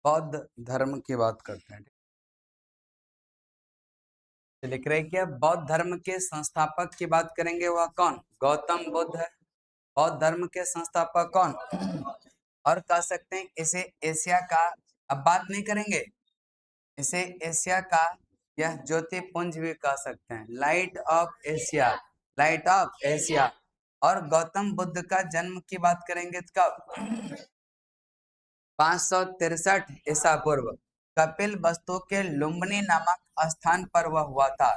बौद्ध धर्म की बात करते हैं। लिख रहे हैं क्या? बौद्ध धर्म के संस्थापक की बात करेंगे, वह कौन? गौतम बुद्ध है। बौद्ध धर्म के संस्थापक कौन? और कह सकते हैं इसे एशिया का, अब बात नहीं करेंगे, इसे एशिया का यह ज्योतिपुंज भी कह सकते हैं, light of Asia, light of Asia. और गौतम बुद्ध का जन्म की बात करेंगे तो कब? 563 ईसा पूर्व कपिल वस्तु के लुम्बिनी नामक स्थान पर वह हुआ था।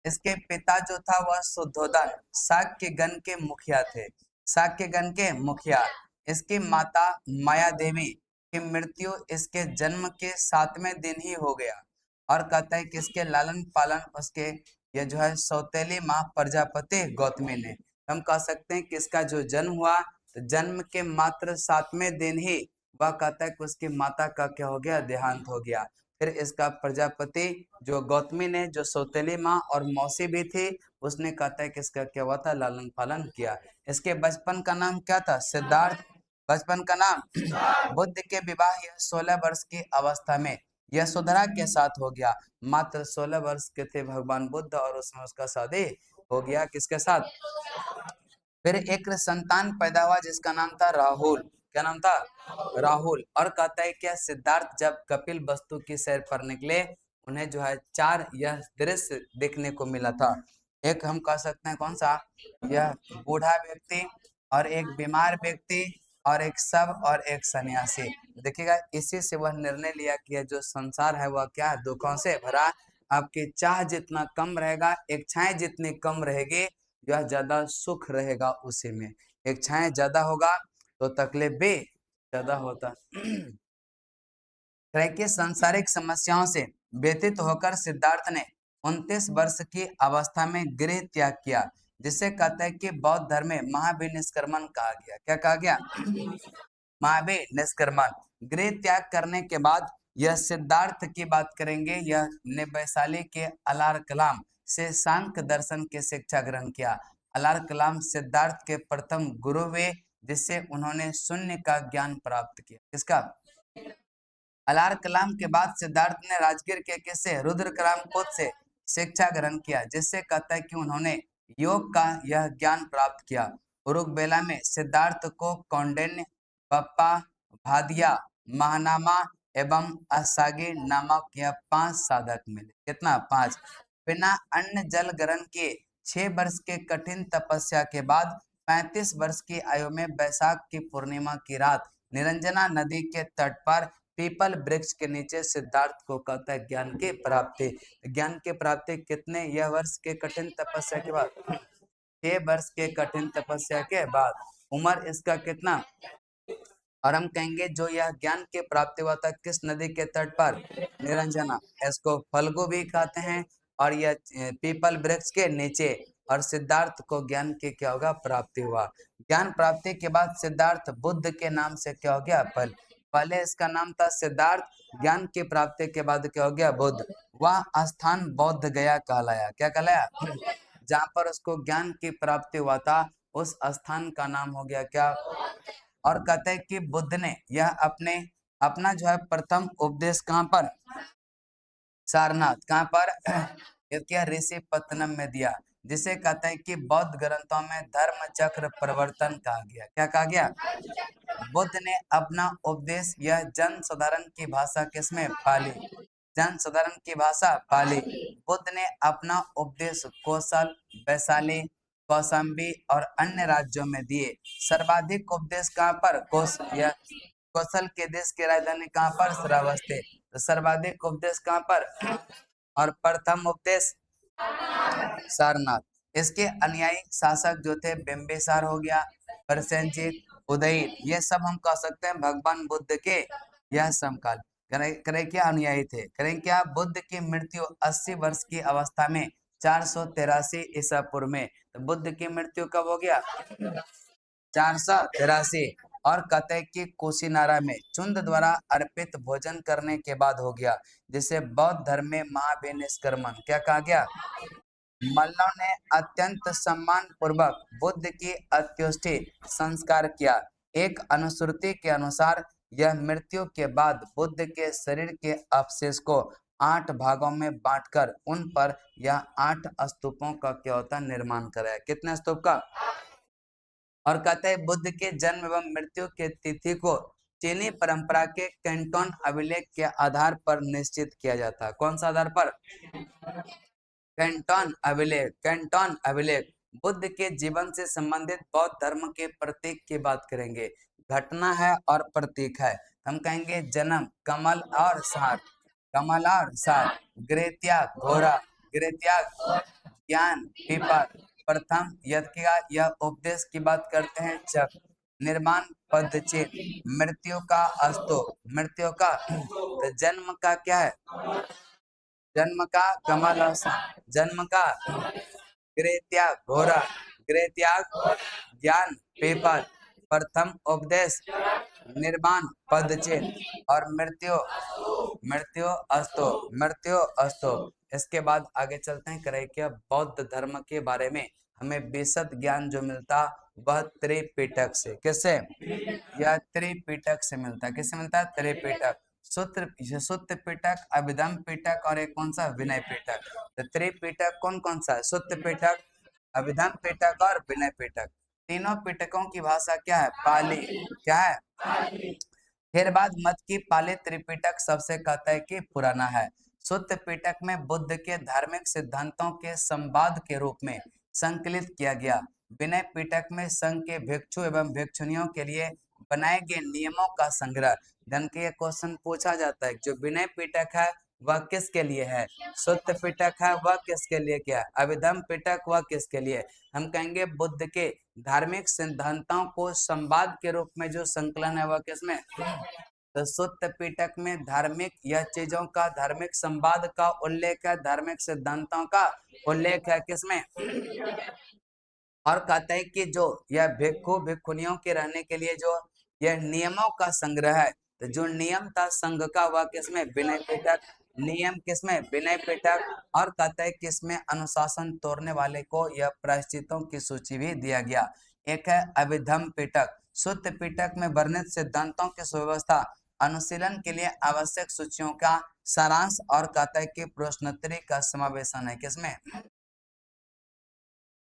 इसके पिता जो था वह शुद्धोदन शाक्यगण के मुखिया थे, शाक्यगण के मुखिया। इसकी माता माया देवी की मृत्यु इसके जन्म के 7वें दिन ही हो गया। और कहता है कि इसके लालन पालन उसके ये जो है सौतेली माँ प्रजापति गौतमी ने। हम कह सकते हैं कि इसका जो जन्म हुआ तो जन्म के मात्र 7वें दिन ही वह कहता है कि उसकी माता का क्या हो गया? देहांत हो गया। फिर इसका प्रजापति जो गौतमी ने, जो सौतेली माँ और मौसी भी थी, उसने कहता है कि इसका क्या हुआ था? लालन पालन किया। इसके बचपन का नाम क्या था? सिद्धार्थ। बचपन का नाम बुद्ध के विवाह यह 16 वर्ष की अवस्था में यशोधरा के साथ हो गया। मात्र 16 वर्ष के थे भगवान बुद्ध और उसमें उसका शादी हो गया। किसके साथ? फिर एक संतान पैदा हुआ जिसका नाम था राहुल। क्या नाम था? राहुल। और कहता है क्या सिद्धार्थ जब कपिल वस्तु की सैर पर निकले, उन्हें जो है 4 यह दृश्य देखने को मिला था। एक हम कह सकते हैं कौन सा? यह बूढ़ा व्यक्ति और एक बीमार व्यक्ति और एक शव और एक सन्यासी। देखिएगा, इसी से वह निर्णय लिया कि जो संसार है वह क्या है? दुखों से भरा। आपकी चाह जितना कम रहेगा, इच्छाएं जितनी कम रहेगी, यह ज्यादा सुख रहेगा उसी में। इच्छाएं ज्यादा होगा तो तकलीफ भी ज्यादा होता। कि सांसारिक समस्याओं से व्यतीत होकर सिद्धार्थ ने 29 वर्ष की अवस्था में गृह त्याग किया, जिसे कहते हैं कि बौद्ध धर्म में महाभिनिष्क्रमण कहा गया। क्या कहा गया? महाभिनिष्क्रमण। गृह त्याग करने के बाद यह सिद्धार्थ की बात करेंगे, यह ने वैशाली के अलार कलाम से सांख्य दर्शन की शिक्षा ग्रहण किया। अलार कलाम सिद्धार्थ के प्रथम गुरु हुए, जिससे उन्होंने शून्य का ज्ञान प्राप्त किया। किसका? अलार कलाम के बाद सिद्धार्थ ने राजगीर के किससे? रुद्र कलाम खुद से शिक्षा ग्रहण किया, जिससे कहता है कि उन्होंने योग का यह ज्ञान प्राप्त किया। उरुकबेला में सिद्धार्थ को कौंडिन्य, पप्पा, भादिया, महानामा एवं असागी नामक यह 5 साधक मिले। कितना? 5। बिना अन्न जल ग्रहण किए 6 वर्ष के कठिन तपस्या के बाद 35 वर्ष की आयु में वैशाख की पूर्णिमा की रात निरंजना नदी के तट पर पीपल वृक्ष के नीचे सिद्धार्थ को कहता है ज्ञान की प्राप्ति। ज्ञान की प्राप्ति कितने यह वर्ष के कठिन तपस्या के बाद? 6 वर्ष के कठिन तपस्या के बाद। उम्र इसका कितना? और हम कहेंगे जो यह ज्ञान की प्राप्ति हुआ था किस नदी के तट पर? निरंजना। इसको फल्गु भी कहते हैं। और यह पीपल वृक्ष के नीचे। और सिद्धार्थ को ज्ञान की क्या होगा? प्राप्ति हुआ। ज्ञान प्राप्ति के बाद सिद्धार्थ बुद्ध के नाम से क्या हो गया? पहले इसका नाम था सिद्धार्थ, ज्ञान की प्राप्ति के बाद क्या हो गया? बुद्ध। वह स्थान बौद्ध गया कहलाया। क्या कहलाया? जहाँ पर उसको ज्ञान की प्राप्ति हुआ था उस स्थान का नाम हो गया क्या? और कहते हैं कि बुद्ध ने यह अपना जो है प्रथम उपदेश कहाँ पर? सारनाथ। कहाँ पर? क्या? ऋषि पत्तनम में दिया, जिसे कहते हैं कि बौद्ध ग्रंथों में धर्म चक्र प्रवर्तन कहा गया। क्या कहा गया? बुद्ध ने अपना उपदेश यह जन साधारण की भाषा किसमें? पाली। जन साधारण की भाषा पाली। बुद्ध ने अपना उपदेश कौशल, वैशाली, कौशाम्बी और अन्य राज्यों में दिए। सर्वाधिक उपदेश कहाँ पर? कौशल के देश की राजधानी कहाँ पर? श्रावस्ती। तो सर्वाधिक उपदेश कहाँ पर? और प्रथम उपदेश सारनाथ। इसके अनुयायी शासक जो थे बिंबिसार हो गया, प्रसेनजीत, उदयन, ये सब हम कह सकते हैं भगवान बुद्ध के यह समकाल करें क्या अनुयायी थे। करें क्या? बुद्ध की मृत्यु 80 वर्ष की अवस्था में 483 ईसा पूर्व में। तो बुद्ध की मृत्यु कब हो गया? 483। और कहते हैं कि कुशीनारा में चुंद द्वारा अर्पित भोजन करने के बाद हो गया, जिसे बौद्ध धर्म में महाभिनिष्क्रमण क्या कहा गया? मल्लों ने अत्यंत सम्मान पूर्वक बुद्ध की अंत्येष्टि संस्कार किया। एक अनुश्रुति के अनुसार यह मृत्यु के बाद बुद्ध के शरीर के अवशेष को 8 भागों में बांटकर उन पर यह 8 स्तूपों का क्या होता है, निर्माण कराया। कितने स्तूप का? और कहते हैं बुद्ध के जन्म एवं मृत्यु के तिथि को चीनी परंपरा के कैंटोन अभिलेख के आधार पर निश्चित किया जाता है। कौन सा आधार पर? कैंटोन अभिलेख। कैंटोन अभिलेख बुद्ध के जीवन से संबंधित बौद्ध धर्म के प्रतीक की बात करेंगे। घटना है और प्रतीक है। हम कहेंगे जन्म कमल और सार, कमल और सार, गृह त्याग घोड़ा, गृह त्याग ज्ञान पीपल, प्रथम यज्ञ यह उपदेश की बात करते हैं जब, निर्माण पदचिन्ह, मृत्यु का अस्तु, मृत्यु का, तो जन्म का क्या है? जन्म का कमल और सार, जन्म का गृह त्याग घोड़ा, गृह त्याग ज्ञान पीपल, प्रथम उपदेश निर्माण पदचिन्ह और मृत्यु, मृत्यु अस्तु, मृत्यु अस्तु। इसके बाद आगे चलते हैं, करें क्या बौद्ध धर्म के बारे में हमें विशद ज्ञान जो मिलता वह त्रिपिटक से। किससे? यह त्रिपिटक से मिलता है। किससे मिलता है? त्रिपिटक। सूत्र पिटक, अभिधम पिटक और एक कौन सा? विनय पिटक। तो त्रिपिटक कौन कौन सा है? सूत्र पिटक, अभिधम पिटक और विनय पिटक। तीनों पिटकों की भाषा क्या है? पाली। क्या है? फिर बाद मत की पाली त्रिपिटक सबसे कहता है कि पुराना है। शुद्ध पिटक में बुद्ध के धार्मिक सिद्धांतों के संवाद के रूप में संकलित किया गया। विनय पिटक में संघ के भिक्षु एवं भिक्षुनियों के लिए बनाए गए नियमों का संग्रह। धन के क्वेश्चन पूछा जाता है, जो विनय पिटक है वह किसके लिए है? शुद्ध पिटक है वह किसके लिए क्या है? अभिधम पिटक वह किसके लिए? हम कहेंगे बुद्ध के धार्मिक सिद्धांतों को संवाद के रूप में जो संकलन है वह किसमें? तो शुद्ध पिटक में धार्मिक यह चीजों का धार्मिक संवाद का उल्लेख है, धार्मिक सिद्धांतों का उल्लेख है। किसमें? और कहता है कि जो यह भिक्षु भिक्षुनियों के रहने के लिए जो यह नियमों का संग्रह है, तो जो नियम था संघ का वह किसमें? विनय पिटक। नियम किसमें? विनय पिटक। और कहता है कि इसमें अनुशासन तोड़ने वाले को यह प्रायश्चितों की सूची भी दिया गया। एक है अभिधम पिटक। शुद्ध पिटक में वर्णित सिद्धांतों की सुव्यवस्था अनुशीलन के लिए आवश्यक सूचियों का सारांश और कहता है कि प्रश्नोत्तरी का समावेशन है। किसमें?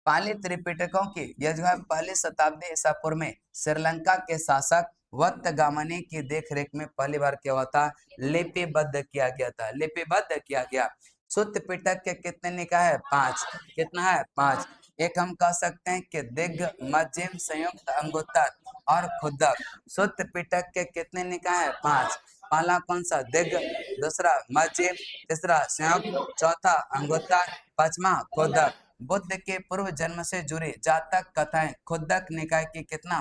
पाली त्रिपिटकों की यह जो है पहली शताब्दी ईसा पूर्व में श्रीलंका के शासक वत्तगामनी की देखरेख में पहली बार क्या हुआ था? लिपिबद्ध किया गया था। लिपिबद्ध किया गया। शुद्ध पिटक के कितने निकाय है? 5। कितना है? 5। एक हम कह सकते हैं कि दिग्ग, मध्यम, संयुक्त, अंगुत्तर और खुदक। शुद्ध पिटक के कितने निकाय है? 5। पहला कौन सा? दिग्ग, दूसरा मध्यम, तीसरा संयुक्त, चौथा अंगुत्तर, पांचवा खुदक। बुद्ध के पूर्व जन्म से जुड़ी जातक कथाएं खुद्दक निकाय की कितना?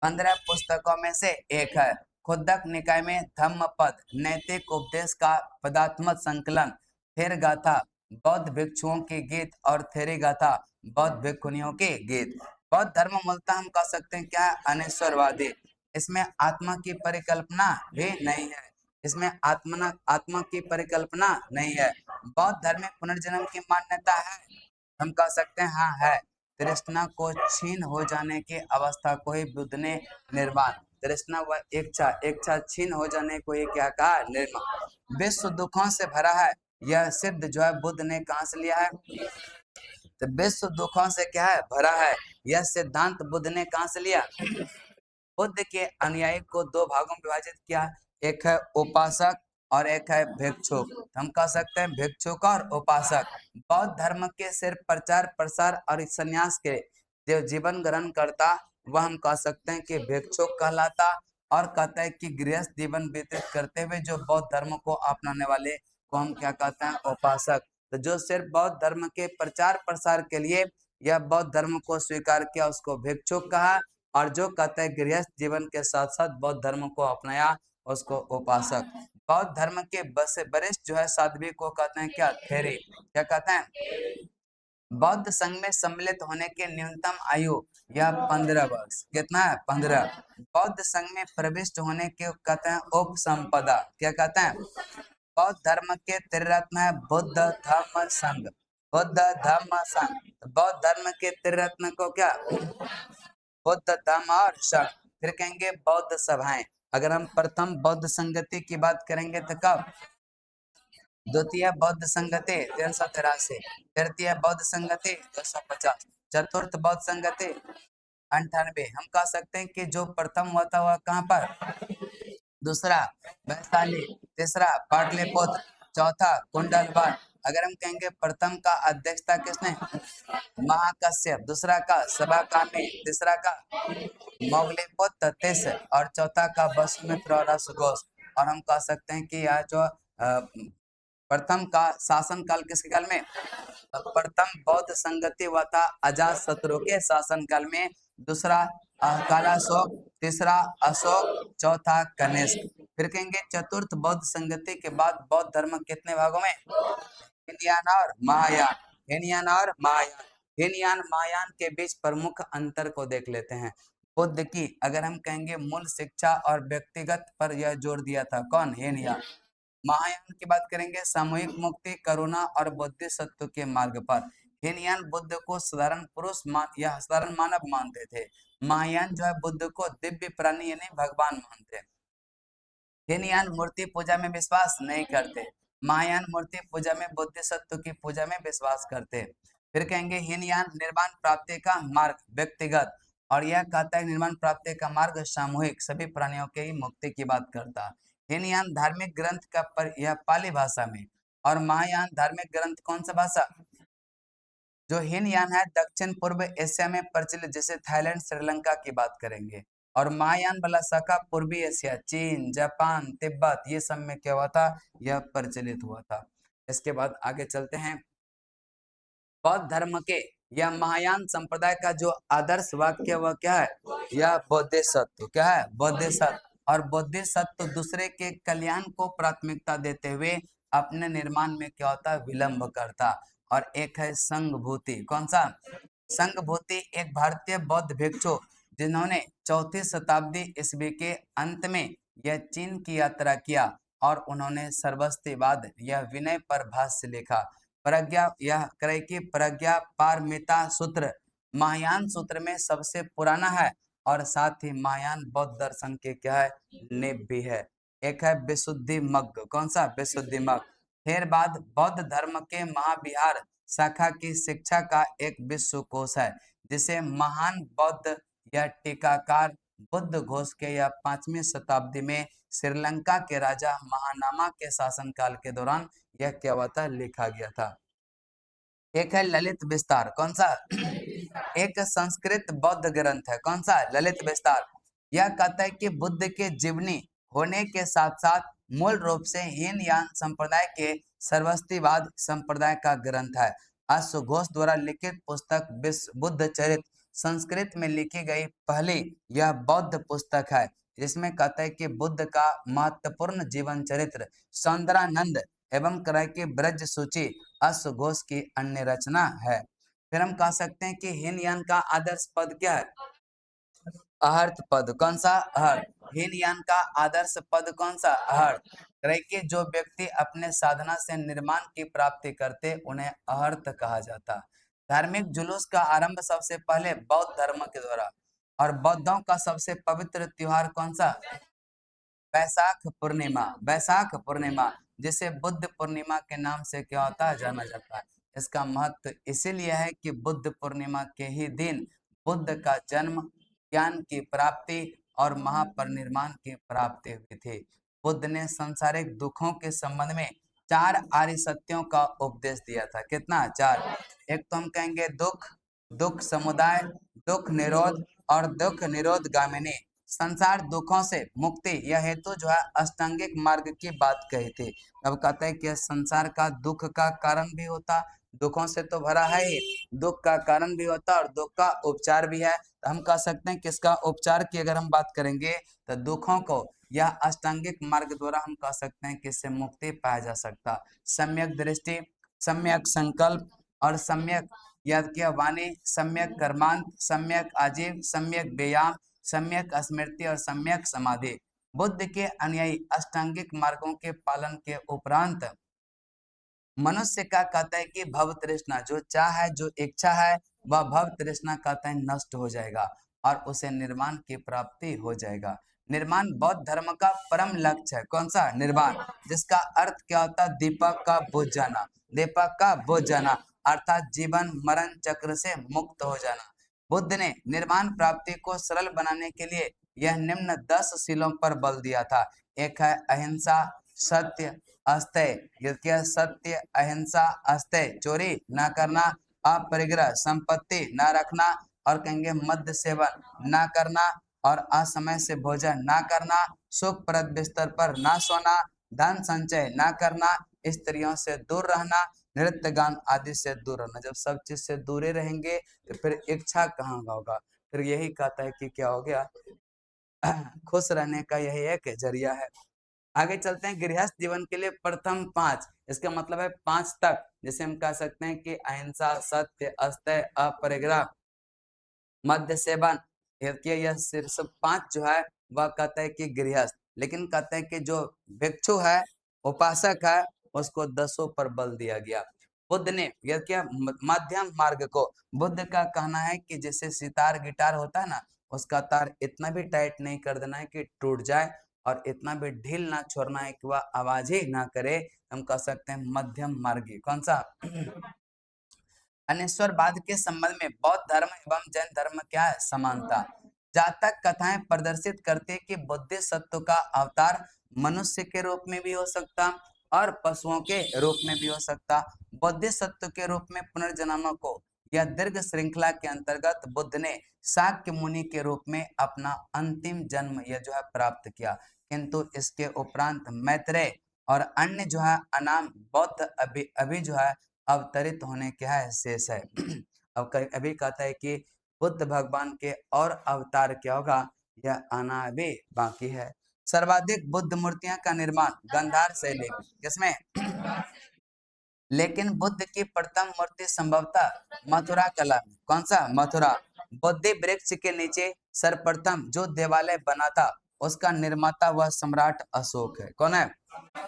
15 पुस्तकों में से एक है। खुद्दक निकाय में धम्मपद नैतिक उपदेश का पदात्मक संकलन, थेर गाथा बौद्ध भिक्षुओं के गीत और थेरी गाथा बौद्ध भिक्षुनियों के गीत। बौद्ध धर्म मूलतः हम कह सकते हैं क्या है? अनिश्वरवादी। इसमें आत्मा की परिकल्पना भी नहीं है। इसमें आत्मा की परिकल्पना नहीं है। बौद्ध धर्म में पुनर्जन्म की मान्यता है। हम कह सकते हैं हाँ है। तृष्णा को छीन हो जाने की अवस्था को ही बुद्ध ने निर्वाण, तृष्णा व इच्छा, इच्छा छीन हो जाने को ये क्या कहा? निर्वाण। विश्व दुखों से भरा है, यह सिद्ध जो है बुद्ध ने कहां से लिया है? तो विश्व दुखों से क्या है? भरा है। यह सिद्धांत बुद्ध ने कहां से लिया? बुद्ध के अनुयायी को 2 भागों में विभाजित किया। एक है उपासक और एक है भिक्षुक। हम कह सकते हैं भिक्षुक और उपासक। बौद्ध धर्म के सिर्फ प्रचार प्रसार और संन्यास के जो जीवन ग्रहण करता वह हम कह सकते हैं कि भिक्षुक कहलाता। और कहता है कि गृहस्थ जीवन व्यतीत करते हुए जो बौद्ध धर्म को अपनाने वाले को हम क्या कहते हैं? उपासक। तो जो सिर्फ बौद्ध धर्म के प्रचार प्रसार के लिए यह बौद्ध धर्म को स्वीकार किया उसको भिक्षुक कहा, और जो कहते हैं गृहस्थ जीवन के साथ साथ बौद्ध धर्म को अपनाया उसको उपासक। बौद्ध धर्म के वरिष्ठ जो है साध्वी को कहते हैं क्या? थेरी। क्या कहते हैं? बौद्ध संघ में सम्मिलित होने की न्यूनतम आयु यह 15 वर्ष। कितना है? 15। बौद्ध संघ में प्रविष्ट होने के कहते हैं उपसंपदा। क्या कहते हैं? बौद्ध धर्म के त्रिरत्न है बुद्ध धम्म संघ। बुद्ध धम्म संघ। बौद्ध धर्म के त्रिरत्न को क्या? बुद्ध धम्म और संघ। फिर कहेंगे बौद्ध सभाएं। अगर हम प्रथम बौद्ध संगति की बात करेंगे तो कब? द्वितीय बौद्ध संगति 383, तृतीय बौद्ध संगति 250, चतुर्थ बौद्ध संगति 98। हम कह सकते हैं कि जो प्रथम हुआ था वह कहाँ पर? दूसरा वैशाली, तीसरा पाटलिपुत्र, चौथा कुंडलवन। अगर हम कहेंगे प्रथम का अध्यक्षता किसने? महाकश्यप, दूसरा का सभाकामी, तीसरा का मोगलीपुत्र तीस, और चौथा का वसुमित्र और अश्वघोष। और हम कह सकते हैं कि यह जो प्रथम का शासन काल किसके काल में? प्रथम बौद्ध संगति हुआ था अजात शत्रु के शासन काल में, दूसरा कालाशोक, तीसरा अशोक, चौथा कनिष्क। फिर कहेंगे चतुर्थ बौद्ध संगति के बाद बौद्ध धर्म कितने भागों में? हीनयान और महायान। हीनयान और महायान। हीनयान महायान के बीच प्रमुख अंतर को देख लेते हैं। बुद्ध की अगर हम कहेंगे मूल शिक्षा और व्यक्तिगत पर यह जोर दिया था, कौन? हीनयान। महायान की बात करेंगे सामूहिक मुक्ति, करुणा और बोधिसत्व के मार्ग पर। हीनयान बुद्ध को साधारण पुरुष या साधारण मानव मानते थे। महायान जो है बुद्ध को दिव्य प्राणी यानी भगवान मानते। हीनयान मूर्ति पूजा में विश्वास नहीं करते। महायान मूर्ति पूजा में बोधिसत्व की पूजा में विश्वास करते। फिर कहेंगे हीनयान निर्वाण प्राप्ति का मार्ग व्यक्तिगत, और यह कहता है निर्वाण प्राप्ति का मार्ग सामूहिक, सभी प्राणियों के ही मुक्ति की बात करता। हीनयान धार्मिक ग्रंथ का यह पाली भाषा में, और महायान धार्मिक ग्रंथ कौन सा भाषा? जो हीनयान है दक्षिण पूर्व एशिया में प्रचलित, जैसे थाईलैंड, श्रीलंका की बात करेंगे। और महायान वाला शाखा पूर्वी एशिया, चीन, जापान, तिब्बत, ये सब में क्या हुआ था? यह प्रचलित हुआ था। इसके बाद आगे चलते हैं। बौद्ध धर्म के यह महायान संप्रदाय का जो आदर्श वाक्य वह क्या है? यह बोधिसत्व। क्या है? बोधिसत्व। और बोधिसत्व दूसरे के कल्याण को प्राथमिकता देते हुए अपने निर्माण में क्या होता? विलंब करता। और एक है संघभूति। कौन सा? संघभूति एक भारतीय बौद्ध भिक्षु जिन्होंने 4वीं शताब्दी ईस्वी के अंत में यह चीन की यात्रा किया, और उन्होंने सर्वस्तिवाद यह विनय पर भाष्य लिखा। प्रज्ञा यह करे कि प्रज्ञा पारमिता सूत्र महायान सूत्र में सबसे पुराना है, और साथ ही महायान बौद्ध दर्शन के क्या है? नींव भी है। एक है विशुद्धि मग्ग। कौन सा? विशुद्धि मग्ग। फिर बाद बौद्ध धर्म के महाविहार शाखा की शिक्षा का एक विश्वकोश है, जिसे महान बौद्ध या टीकाकार बुद्ध घोष के या 5वीं शताब्दी में श्रीलंका के राजा महानामा के शासनकाल के दौरान यह क्या हुआ था? लिखा गया था। एक है ललित विस्तार। कौन सा? एक संस्कृत बौद्ध ग्रंथ है। कौन सा? ललित विस्तार। यह कहता है कि बुद्ध के जीवनी होने के साथ साथ मूल रूप से हीनयान संप्रदाय के सर्वस्तिवाद संप्रदाय का ग्रंथ है। अश्वघोष द्वारा लिखित पुस्तक विश्व बुद्ध चरित संस्कृत में लिखी गई पहली यह बौद्ध पुस्तक है, जिसमें कहता है कि बुद्ध का महत्वपूर्ण जीवन चरित्र सौंदरानंद एवं क्रय की ब्रज सूची अश्वघोष की अन्य रचना है। फिर हम कह सकते हैं कि हीनयान का आदर्श पद क्या है? अहर्त पद। कौन सा? अहर्त। हीनयान का आदर्श पद कौन सा? अहर्त। कि जो व्यक्ति अपने साधना से निर्माण की प्राप्ति करते उन्हें अहर्त कहा जाता। धार्मिक जुलूस का आरंभ सबसे पहले बौद्ध धर्म के द्वारा, और बौद्धों का सबसे पवित्र त्योहार कौन सा? बैसाख पूर्णिमा। बैसाख पूर्णिमा जिसे बुद्ध पूर्णिमा के नाम से क्या होता है? जाना जाता है। इसका महत्व इसीलिए है कि बुद्ध पूर्णिमा के ही दिन बुद्ध का जन्म, ज्ञान की प्राप्ति और महापरिनिर्वाण की प्राप्ति हुई थी। बुद्ध ने सांसारिक दुखों के संबंध में 4 आर्य सत्यों का उपदेश दिया था। कितना? 4। एक तो हम कहेंगे दुख, दुख समुदाय, दुख निरोध और दुख निरोध गामिनी। संसार दुखों से मुक्ति यह हेतु जो है अष्टांगिक मार्ग की बात कही थी। अब कहते हैं कि संसार का दुख का कारण भी होता, दुखों से तो भरा है ही, दुख का कारण भी होता और दुख का उपचार भी है। तो हम कह सकते हैं कि इसका उपचार की अगर हम बात करेंगे तो दुखों को या अष्टांगिक मार्ग द्वारा हम कह सकते हैं कि इससे मुक्ति पाया जा सकता। सम्यक दृष्टि, सम्यक संकल्प और सम्यक यज्ञ वाणी, सम्यक कर्मांत, सम्यक आजीव, सम्यक व्यायाम, सम्यक स्मृति और सम्यक समाधि। बुद्ध के अनुयायी अष्टांगिक मार्गों के पालन के उपरांत मनुष्य का कहता है कि भव तृष्णा जो चाह है, जो इच्छा है, वह भव तृष्णा कहता है नष्ट हो जाएगा, और उसे निर्वाण की प्राप्ति हो जाएगा। निर्वाण बौद्ध धर्म का परम लक्ष्य है। कौन सा? निर्वाण, जिसका अर्थ क्या होता है? दीपक का बुझ जाना, दीपक का बुझ जाना अर्थात जीवन मरण चक्र से मुक्त हो जाना। बुद्ध ने निर्वाण प्राप्ति को सरल बनाने के लिए यह निम्न 10 शीलों पर बल दिया था। एक है अहिंसा, सत्य, अस्तेय, सत्य, अहिंसा, अस्तेय, चोरी न करना, अपरिग्रह, संपत्ति न रखना, और कहेंगे मद्य सेवन न करना, और असमय से भोजन न करना, सुखप्रद बिस्तर पर न सोना, धन संचय न करना, स्त्रियों से दूर रहना, नृत्य गान आदि से दूर रहना। जब सब चीज से दूर रहेंगे तो फिर इच्छा कहाँ होगा? फिर यही कहता है कि क्या हो गया? खुश रहने का यही एक जरिया है। आगे चलते हैं। गृहस्थ जीवन के लिए प्रथम 5, इसका मतलब है 5 तक, जैसे हम कह सकते हैं कि अहिंसा, सत्य, अस्तेय, अपरिग्रह, मद्य सेवन, यह सिर्फ 5 जो है वह कहता है कि गृहस्थ। लेकिन कहते हैं कि जो भिक्षु है, उपासक है, उसको 10 पर बल दिया गया। बुद्ध ने यह क्या? मध्यम मार्ग को, बुद्ध का कहना है कि जैसे सितार गिटार होता है ना, उसका तार इतना भी टाइट नहीं कर देना है कि टूट जाए, और इतना भी ढील ना छोड़ना है कि वह आवाज ही ना करे। हम कह सकते हैं मध्यम मार्गी। कौन सा? अनिश्वरवाद के संबंध में बौद्ध धर्म एवं जैन धर्म क्या है? समानता। जातक कथाएं प्रदर्शित करते हैं कि बुद्धि सत्व का अवतार मनुष्य के रूप में भी हो सकता और पशुओं के रूप में भी हो सकता। बुद्धि सत्व के रूप में पुनर्जन्मों को यह दीर्घ श्रृंखला के अंतर्गत बुद्ध ने शाक्य मुनि के रूप में अपना अंतिम जन्म यह जो है प्राप्त किया। किंतु इसके उपरांत मैत्रेय और अन्य जो है अनाम बौद्ध अभी जो है अवतरित होने क्या है? शेष है। अब अभी कहता है कि बुद्ध भगवान के और अवतार क्या होगा? यह आना अभी बाकी है। सर्वाधिक बुद्ध मूर्तियां का निर्माण गांधार शैली में, किसमें? लेकिन बुद्ध की प्रथम मूर्ति संभवतः मथुरा कला में। कौन सा? मथुरा। बोधि वृक्ष के नीचे सर्वप्रथम जो देवालय बना था उसका निर्माता वह सम्राट अशोक है। कौन है?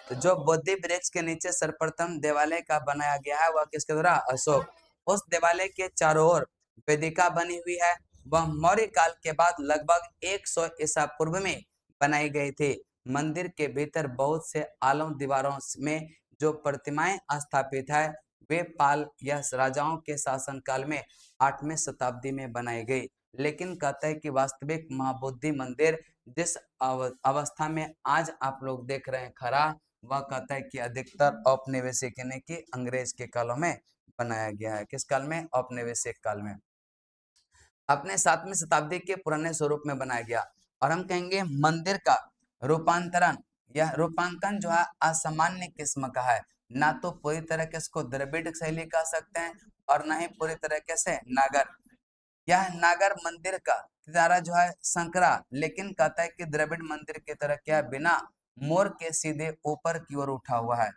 तो जो बोधि वृक्ष के नीचे सर्वप्रथम देवालय का बनाया गया है वह किसके द्वारा? अशोक। उस देवालय के चारों ओर वेदिका बनी हुई है। वह मौर्य काल के बाद लगभग 100 ईसा पूर्व में बनाई गई थी। मंदिर के भीतर बहुत से आलम दीवारों में जो प्रतिमाएं स्थापित है वे पाल या राजाओं के शासनकाल में 8वीं शताब्दी में बनाई गई। लेकिन कहता है कि वास्तविक महाबोधि मंदिर जिस अवस्था में आज आप लोग देख रहे हैं खड़ा, वह कहता है कि अधिकतर औपनिवेशिक यानी कि अंग्रेज के कालों में बनाया गया है। किस काल में? औपनिवेशिक काल में, अपने 7वीं शताब्दी के पुराने स्वरूप में बनाया गया। और हम कहेंगे मंदिर का रूपांतरण या रूपांकन जो है असामान्य किस्म का है। ना तो पूरी तरीके से इसको द्रविड़ शैली कह सकते हैं और ना ही पूरी तरीके से नागर। यह नागर मंदिर का किनारा जो है संकरा, लेकिन कहता है कि द्रविड़ मंदिर की तरह क्या बिना मोर के सीधे ऊपर की ओर उठा हुआ है।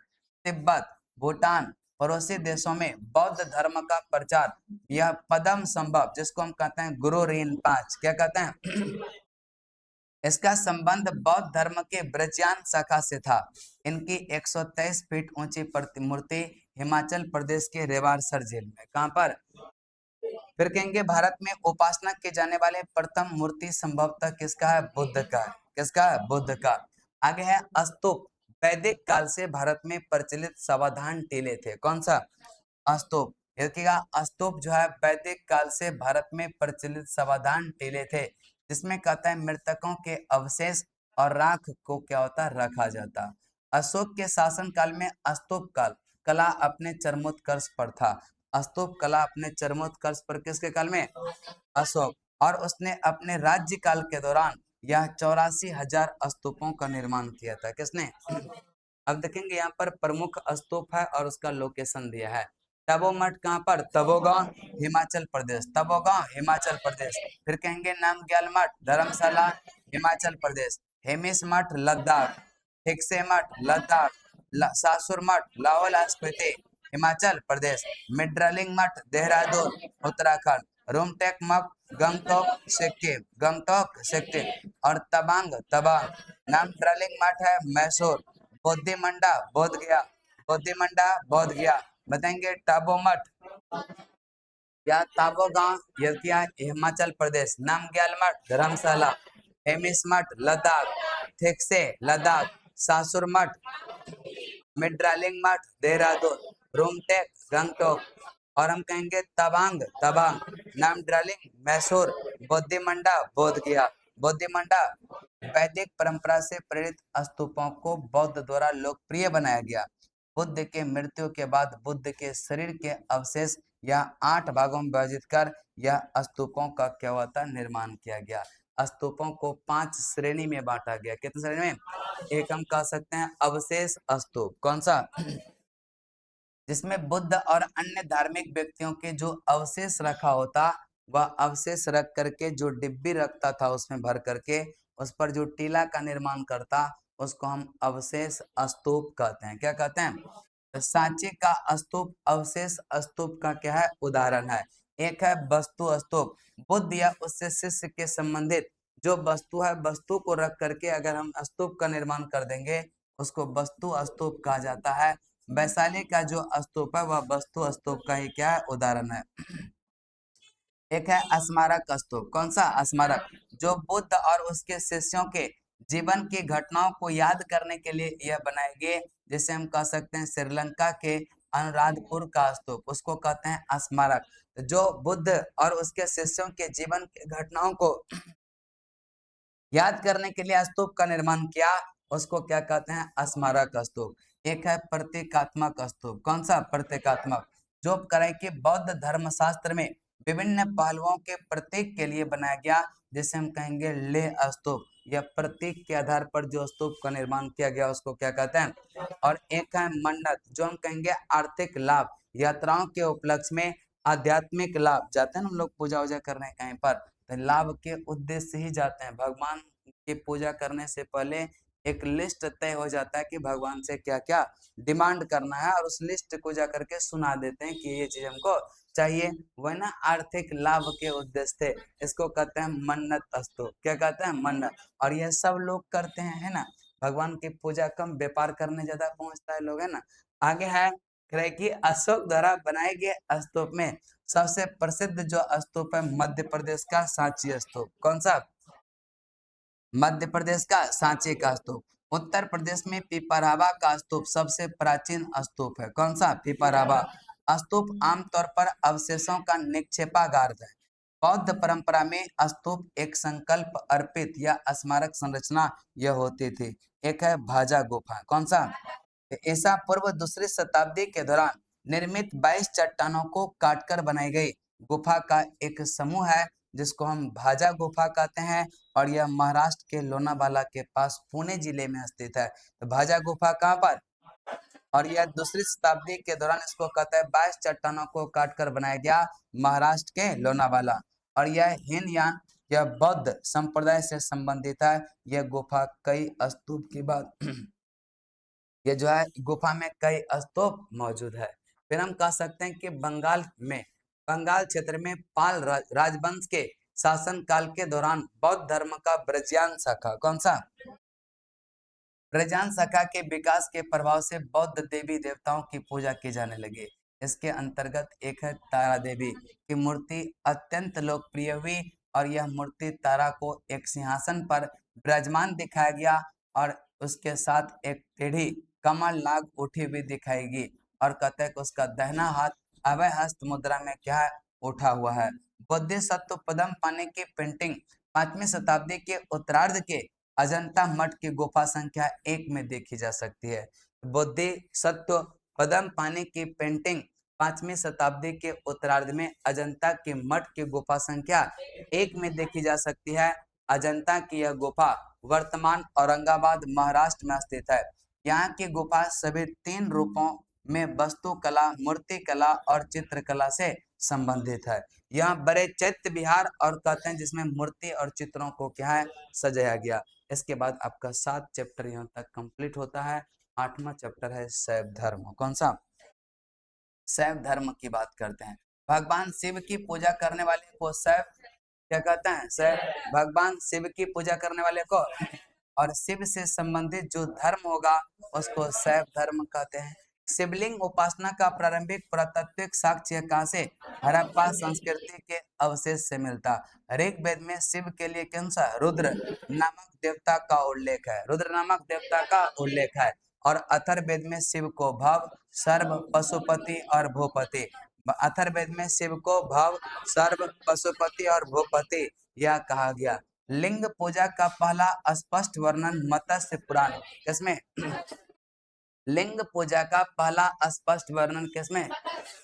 तिब्बत, भूटान, पड़ोसी देशों में बौद्ध धर्म का प्रचार यह पदम संभव, जिसको हम कहते हैं गुरु रिनपाच, क्या कहते हैं? इसका संबंध बौद्ध धर्म के ब्रजयान शाखा से था। इनकी 123 फीट ऊंची मूर्ति हिमाचल प्रदेश के रेवारसर झील में। कहां पर? फिर कहेंगे भारत में उपासना के जाने वाले प्रथम मूर्ति संभवतः किसका है? बुद्ध का। किसका? बुद्ध का। आगे है स्तूप। वैदिक काल से भारत में प्रचलित सावधान टीले थे। कौन सा? स्तूप। देखिएगा स्तूप जो है वैदिक काल से भारत में प्रचलित सावधान टीले थे, जिसमें कहता है मृतकों के अवशेष और राख को क्या होता? रखा जाता। अशोक के शासन काल में स्तूप काल कला अपने चरमोत्कर्ष पर था। स्तूप कला अपने चरमोत्कर्ष पर किसके काल में? अशोक। और उसने अपने राज्य काल के दौरान यह 84,000 स्तूपों का निर्माण किया था। किसने? अब देखेंगे यहाँ पर प्रमुख स्तूप है और उसका लोकेशन दिया है। तपोमठ कहाँ पर? तपोगांव, हिमाचल प्रदेश। तपोगांव, हिमाचल प्रदेश। फिर कहेंगे नामग्याल मठ, धर्मशाला, हिमाचल प्रदेश। हेमिस मठ, लद्दाख। हिक्से मठ, लद्दाख। सासुर मठ, लाहौल स्पीति, हिमाचल प्रदेश। मिड्रालिंग मठ, देहरादून, उत्तराखंड। रूमटेक मठ, गंगटोक, सिक्किम। गंगटोक, सिक्किम। और तवांग, तवांग। नामद्रालिंग मठ है मैसूर। बोधिमंडा, बोध गया। बोधिमंडा, बोध गया। बताएंगे टाबो मठ, या ताबोगांव यह हिमाचल प्रदेश, नामग्याल मठ धर्मशाला, हेमिस मठ लद्दाख, थेक्से लद्दाख, सासुर मठ मिड्रालिंग मठ देहरादून, रूमटेक गंगटोक, और हम कहेंगे तवांग तवांग, नामड्रालिंग मैसूर, बोधिमंडा बोध गया। बोधिमंडा वैदिक परंपरा से प्रेरित स्तूपों को बौद्ध द्वारा लोकप्रिय बनाया गया। बुद्ध के मृत्यु के बाद बुद्ध के शरीर के अवशेष या 8 भागों में विभाजित कर यह स्तूपों का क्या हुआ था, निर्माण किया गया। स्तूपों को 5 श्रेणी में बांटा गया। कितने श्रेणी में? एक हम कह सकते हैं अवशेष स्तूप। कौन सा? जिसमें बुद्ध और अन्य धार्मिक व्यक्तियों के जो अवशेष रखा होता, वह अवशेष रख करके जो डिब्बी रखता था उसमें भर करके उस पर जो टीला का निर्माण करता, उसको हम अवशेष स्तूप कहते हैं। क्या कहते हैं? सांची का स्तूप अवशेष स्तूप का क्या है, उदाहरण है। एक है वस्तु स्तूप, बुद्ध या उससे शिष्य के संबंधित जो वस्तु है, वस्तु को रख करके अगर हम स्तूप का निर्माण कर देंगे उसको वस्तु स्तूप कहा जाता है। वैशाली का जो स्तूप है वह वस्तु स्तूप का ही क्या है, उदाहरण है। एक है स्मारक स्तूप। कौन सा? स्मारक, जो बुद्ध और उसके शिष्यों के जीवन की घटनाओं को याद करने के लिए यह बनाए गए। जैसे हम कह सकते हैं श्रीलंका के अनुराधपुर का स्तूप, उसको कहते हैं स्मारक। जो बुद्ध और उसके शिष्यों के जीवन की घटनाओं को याद करने के लिए स्तूप का निर्माण किया, उसको क्या कहते हैं, स्मारक स्तूप। एक है प्रतीकात्मक स्तूप। कौन सा? प्रतीकात्मक, जो करें कि बौद्ध धर्मशास्त्र में विभिन्न पहलुओं के प्रतीक के लिए बनाया गया। जैसे हम कहेंगे ले स्तूप, या प्रतीक के आधार पर जो स्तूप का निर्माण किया गया उसको क्या कहते हैं। और एक है मन्नत, जो हम कहेंगे आर्थिक लाभ, यात्राओं के उपलक्ष्य में आध्यात्मिक लाभ, जाते हैं हम लोग पूजा वूजा करने कहीं पर, लाभ के उद्देश्य से ही जाते हैं। भगवान की पूजा करने से पहले एक लिस्ट तय हो जाता है कि भगवान से क्या क्या डिमांड करना है, और उस लिस्ट को जा करके सुना देते हैं कि ये चीज हमको चाहिए। वह ना आर्थिक लाभ के उद्देश्य से, इसको कहते हैं मन्नत स्तूप। क्या कहते हैं? मन्नत। और यह सब लोग करते हैं, है ना। भगवान की पूजा कम, व्यापार करने ज्यादा पहुंचता है लोग, है ना। आगे है कि अशोक द्वारा बनाए गए स्तूप में सबसे प्रसिद्ध जो स्तूप है मध्य प्रदेश का सांची स्तूप। कौन सा? मध्य प्रदेश का सांची का स्तूप। उत्तर प्रदेश में पिपरावा का स्तूप सबसे प्राचीन स्तूप है। कौन सा? पिपरावा। स्तूप आमतौर पर अवशेषों का निक्षेपागार है। बौद्ध परंपरा में स्तूप एक संकल्प अर्पित या स्मारक संरचना यह होती थी। एक है भाजा गुफा। कौन सा? ईसा पूर्व दूसरी शताब्दी के दौरान निर्मित 22 चट्टानों को काटकर बनाई गई गुफा का एक समूह है, जिसको हम भाजा गुफा कहते हैं। और यह महाराष्ट्र के लोनावाला के पास पुणे जिले में स्थित है। तो भाजा गुफा कहाँ पर? और यह दूसरी शताब्दी के दौरान इसको कहते हैं 22 चट्टानों को काटकर बनाया गया, महाराष्ट्र के लोनावाला। और यह हीनयान, यह बौद्ध संप्रदाय से संबंधित है। यह गुफा कई स्तूप की बात ये जो है गुफा में कई स्तूप मौजूद है। फिर हम कह सकते हैं कि बंगाल क्षेत्र में पाल राजवंश के शासन काल के दौरान बौद्ध धर्म का ब्रजियान शाखा। कौन सा? ब्रजान शाखा के विकास के प्रभाव से बौद्ध देवी देवताओं की पूजा की जाने लगी। इसके अंतर्गत एक है तारा देवी की मूर्ति अत्यंत लोकप्रिय हुई, और यह मूर्ति तारा को एक सिंहासन पर विराजमान दिखाया गया, और उसके साथ एक टेढ़ी कमल नाग उठी हुई दिखाएगी, और कहते हैं कि उसका दाहिना हाथ अभय हस्त मुद्रा में क्या है, उठा हुआ है। बोधिसत्व पदम पाने की पेंटिंग 5वीं शताब्दी के उत्तरार्ध के अजंता मठ की गुफा संख्या 1 में देखी जा सकती है। बोधिसत्व पदम पाने की पेंटिंग 5वीं शताब्दी के उत्तरार्ध में अजंता के मठ की गुफा संख्या 1 में देखी जा सकती है। अजंता की यह गुफा वर्तमान औरंगाबाद महाराष्ट्र में स्थित है। यहाँ की गुफा सभी 3 रूपों में वस्तुकला, मूर्तिकला और चित्रकला से संबंधित है। यहाँ बड़े चैत्य विहार और कहते हैं जिसमें मूर्ति और चित्रों को क्या है, सजाया गया। इसके बाद आपका 7 चैप्टर यहाँ तक कंप्लीट होता है। 8वां चैप्टर है शैव धर्म। कौन सा? शैव धर्म की बात करते हैं। भगवान शिव की पूजा करने वाले को शैव क्या कहते हैं? शैव। भगवान शिव की पूजा करने वाले को, और शिव से संबंधित जो धर्म होगा उसको शैव धर्म कहते हैं। शिवलिंग उपासना का प्रारंभिक पुरातात्विक साक्ष्य कहाँ से? हड़प्पा संस्कृति के अवशेष से मिलता। ऋग्वेद में शिव के लिए कौन सा? रुद्र नामक देवता का उल्लेख है। रुद्र नामक देवता का उल्लेख है। और अथर्ववेद में शिव को भव, सर्व, पशुपति और भूपति। अथर्ववेद में शिव को भव, सर्व, पशुपति और भूपति यह कहा गया। लिंग पूजा का पहला स्पष्ट वर्णन मत्स्य पुराण किसमें? लिंग पूजा का पहला स्पष्ट वर्णन किसमें?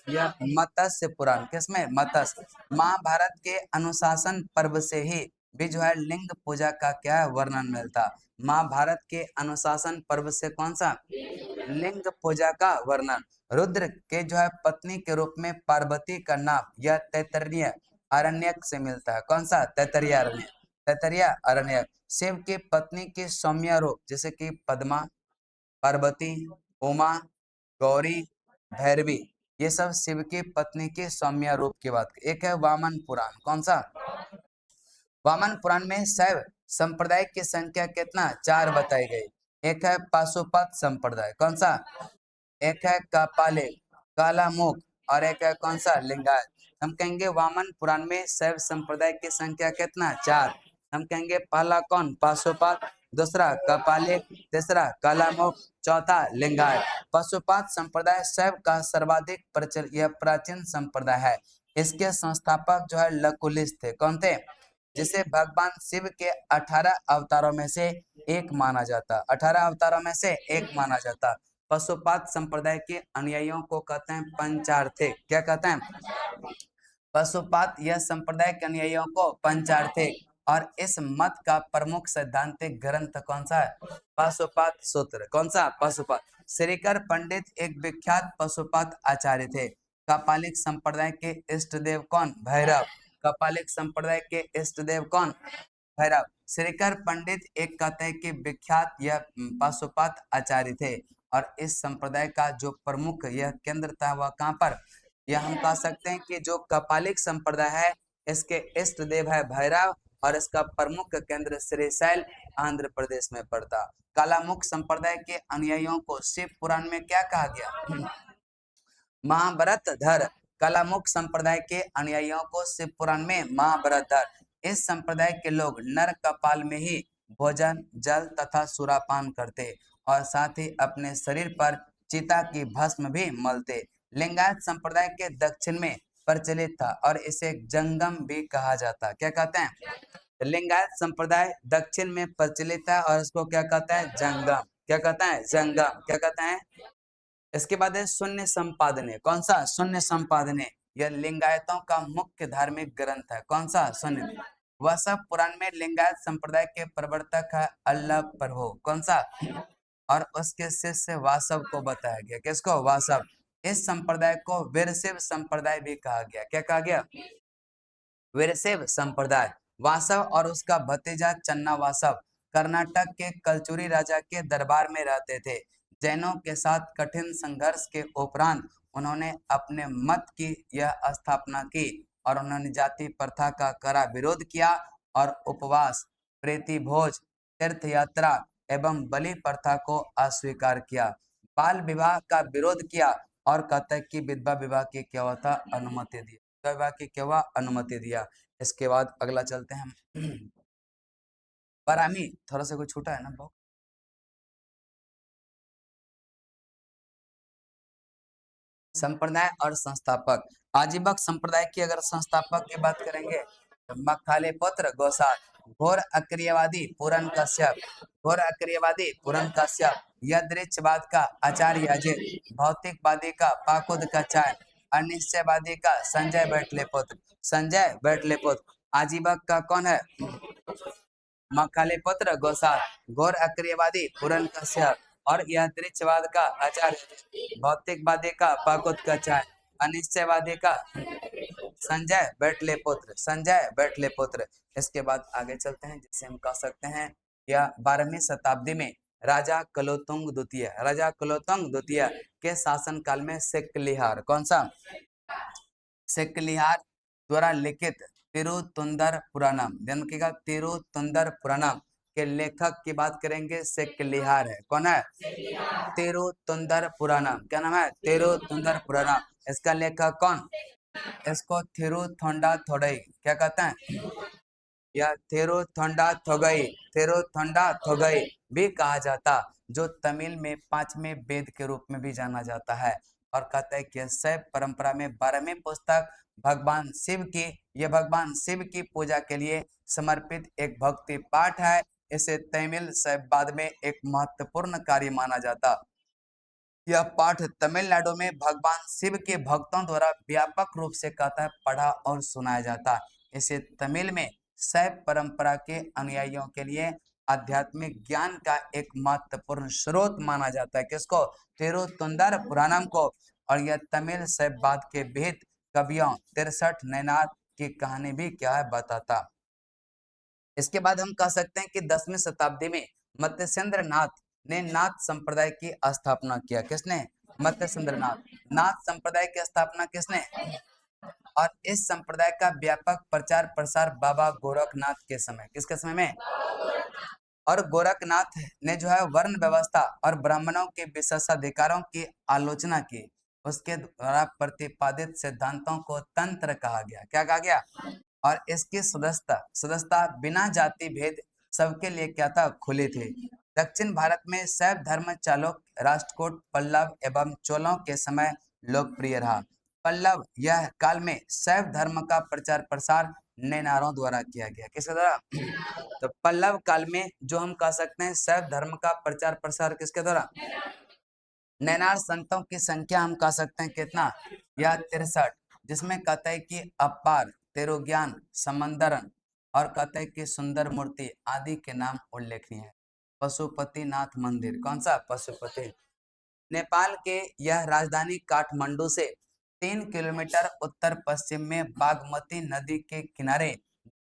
यह मत्स्य पुराण किसमें? मत्स्य। महाभारत के अनुशासन पर्व से ही भी जो है लिंग पूजा का क्या वर्णन मिलता। महाभारत के अनुशासन पर्व से कौन सा? लिंग पूजा का वर्णन। रुद्र के जो है पत्नी के रूप में पार्वती का नाम यह तैतरीय अरण्यक से मिलता है। कौन सा? तैतरीय अरण्य, तैतरीय अरण्यक। शिव की पत्नी के सौम्य रूप जैसे कि पद्मा, पार्वती, उमा, गौरी, भैरवी, ये सब शिव की पत्नी के सौम्य रूप की बात। एक है वामन पुराण। कौन सा? वामन पुराण में शैव संप्रदाय की संख्या कितना? 4 बताई गई। एक है पाशुपत संप्रदाय। कौन सा? एक है कपालिक, कालामुख और एक है कौन सा? लिंगायत। हम कहेंगे वामन पुराण में शैव संप्रदाय की संख्या कितना? 4। हम कहेंगे पहला कौन? पाशुपत, दूसरा कपालिक, तीसरा कालामुख, चौथा लिंगायत। पाशुपत संप्रदाय शैव का सर्वाधिक प्रचलित यह प्राचीन संप्रदाय है। इसके संस्थापक जो है लकुलिश थे। कौन थे? जिसे भगवान शिव के 18 अवतारों में से एक माना जाता। 18 अवतारों में से एक माना जाता। पशुपात संप्रदाय के अनुयायियों को कहते हैं पंचार्थिक। क्या कहते हैं? पशुपात यह संप्रदाय के अनुयायियों को पंचार्थिक। और इस मत का प्रमुख सैद्धांतिक ग्रंथ कौन सा है? पशुपात सूत्र। कौन सा? पशुपात। श्रीकर पंडित एक विख्यात पशुपात आचार्य थे। कपालिक संप्रदाय के इष्ट देव कौन? भैरव। कपालिक संप्रदाय के इष्ट देव कौन? भैरव। श्रीकर पंडित एक कहते हैं कि विख्यात यह पशुपात आचार्य थे। और इस संप्रदाय का जो प्रमुख यह केंद्र था वह कहाँ पर? यह हम कह सकते हैं कि जो कपालिक संप्रदाय है इसके इष्ट देव है भैरव और इसका प्रमुख केंद्र श्रीशैल आंध्र प्रदेश में पड़ता। कालामुख संप्रदाय के अनुयायियों को शिव पुराण में क्या कहा गया? महाव्रत धर। कालामुख संप्रदाय के अनुयायियों को शिव पुराण में महाव्रत धर। इस संप्रदाय के लोग नर कपाल में ही भोजन, जल तथा सुरापान करते और साथ ही अपने शरीर पर चिता की भस्म भी मलते। लिंगायत संप्रदाय के दक्षिण में प्रचलित था और इसे जंगम भी कहा जाता। क्या कहते हैं? लिंगायत संप्रदाय दक्षिण में प्रचलित है और इसको क्या कहते हैं? जंगम। क्या कहते हैं? जंगम। क्या कहते हैं? इसके बाद है शून्य संपादने। कौन सा? शून्य संपादने। यह लिंगायतों का मुख्य धार्मिक ग्रंथ है। कौन सा? शून्य। वह सब पुराण में लिंगायत संप्रदाय के प्रवर्तक है अल्लाह प्रभु। कौन सा? और उसके शिष्य वासव को बताया गया। किसको? वासव। इस संप्रदाय को वीरशैव संप्रदाय भी कहा गया। क्या कहा गया? वीरशैव संप्रदाय। वासव और उसका भतीजा चन्ना वासव कर्नाटक के कलचुरी राजा के दरबार में रहते थे। जैनों के साथ कठिन संघर्ष के उपरांत उन्होंने अपने मत की यह स्थापना की और उन्होंने जाति प्रथा का कड़ा विरोध किया और उपवास, प्रीतिभोज, तीर्थ यात्रा एवं बलि प्रथा को अस्वीकार किया। बाल विवाह का विरोध किया और कहता है कि विधवा विवाह की क्या हुआ था? अनुमति दी। विधवा विवाह की क्या हुआ? अनुमति दिया। इसके बाद अगला चलते हैं हम। परामी थोड़ा सा कुछ छूटा है ना बहुत। संप्रदाय और संस्थापक। आजीवक संप्रदाय की अगर संस्थापक की बात करेंगे तो मखाले पुत्र गौसाल, घोर अक्रियवादी पूरन कश्यप, घोर अक्रियवादी पूरन कश्यप, यदृच्छवाद का आचार्य अजित, भौतिकवादी का पाकुद का चाय, अनिश्चयवादी का संजय बैठले पुत्र। संजय बैठले पुत्र। आजीवक का कौन है? मखाले पुत्र गौसाल, घोर अक्रियवादी पूरन कश्यप और यह दृच्छवाद का आचार्य, भौतिकवादी का पाकुत का चाय, अनिश्चयवादी का संजय बैठले पुत्र। संजय बैठले पुत्र। इसके बाद आगे चलते हैं जिसे हम कह सकते हैं यह 12वीं शताब्दी में राजा कुलोत्तुंग द्वितीय, राजा कुलोत्तुंग द्वितीय के शासन काल में सिक्कलिहार। कौन सा? सिक्कलिहार द्वारा लिखित तिरुतुंदर पुराणम, ध्यान रखिएगा, तिरुतुंदर पुराणम के लेखक की बात करेंगे सेक्किलिहार है। कौन है? तिरुतुंदर पुराणम। क्या नाम है? तिरुतुंदर पुराणम। इसका लेखक कौन? इसको थिरुथोंडा थोडई क्या कहते हैं? या थिरुथोंडा थोगई भी कहा जाता, जो तमिल में पांचवें वेद के रूप में भी जाना जाता है। और कहता है कि शैव परंपरा में 12वीं पुस्तक भगवान शिव की, यह भगवान शिव की पूजा के लिए समर्पित एक भक्ति पाठ है। इसे तमिल शैववाद में एक महत्वपूर्ण कार्य माना जाता। यह पाठ तमिलनाडु में भगवान शिव के भक्तों द्वारा व्यापक रूप से कहता है पढ़ा और सुनाया जाता। इसे तमिल में शैव परंपरा के अनुयायियों के लिए आध्यात्मिक ज्ञान का एक महत्वपूर्ण स्रोत माना जाता है। किसको? तिरुतुंदर पुराणम को। और यह तमिल शैववाद के वेद कवियों 63 नैनार की कहानी भी क्या है बताता। इसके बाद हम कह सकते हैं कि 10वीं शताब्दी में मत्स्येंद्र नाथ ने नाथ संप्रदाय की स्थापना किया। किसने? मत्स्येंद्र नाथ। नाथ संप्रदाय की स्थापना किसने? और इस संप्रदाय का व्यापक प्रचार प्रसार बाबा गोरखनाथ के समय, किसके समय में? और गोरखनाथ ने जो है वर्ण व्यवस्था और ब्राह्मणों के विशेषाधिकारों की आलोचना की। उसके द्वारा प्रतिपादित सिद्धांतों को तंत्र कहा गया। क्या कहा गया? और इसकी सदस्यता बिना जाति भेद सबके लिए क्या था? खुली थी। दक्षिण भारत में शैव धर्म चालुक्य, राष्ट्रकूट, पल्लव एवं चोलों के समय लोकप्रिय रहा। पल्लव यह काल में शैव धर्म का प्रचार प्रसार नैनारों द्वारा किया गया। किसके द्वारा? तो पल्लव काल में जो हम कह सकते हैं शैव धर्म का प्रचार प्रसार किसके द्वारा? नैनार संतों की संख्या हम कह सकते हैं कितना? यह 63, जिसमें कहता है कि अपार, तेरो ज्ञान, समंदरन और कहता है कि सुंदर मूर्ति आदि के नाम उल्लेखनीय है। पशुपतिनाथ मंदिर, कौन सा? पशुपति। नेपाल के यह राजधानी काठमांडू से 3 किलोमीटर उत्तर पश्चिम में बागमती नदी के किनारे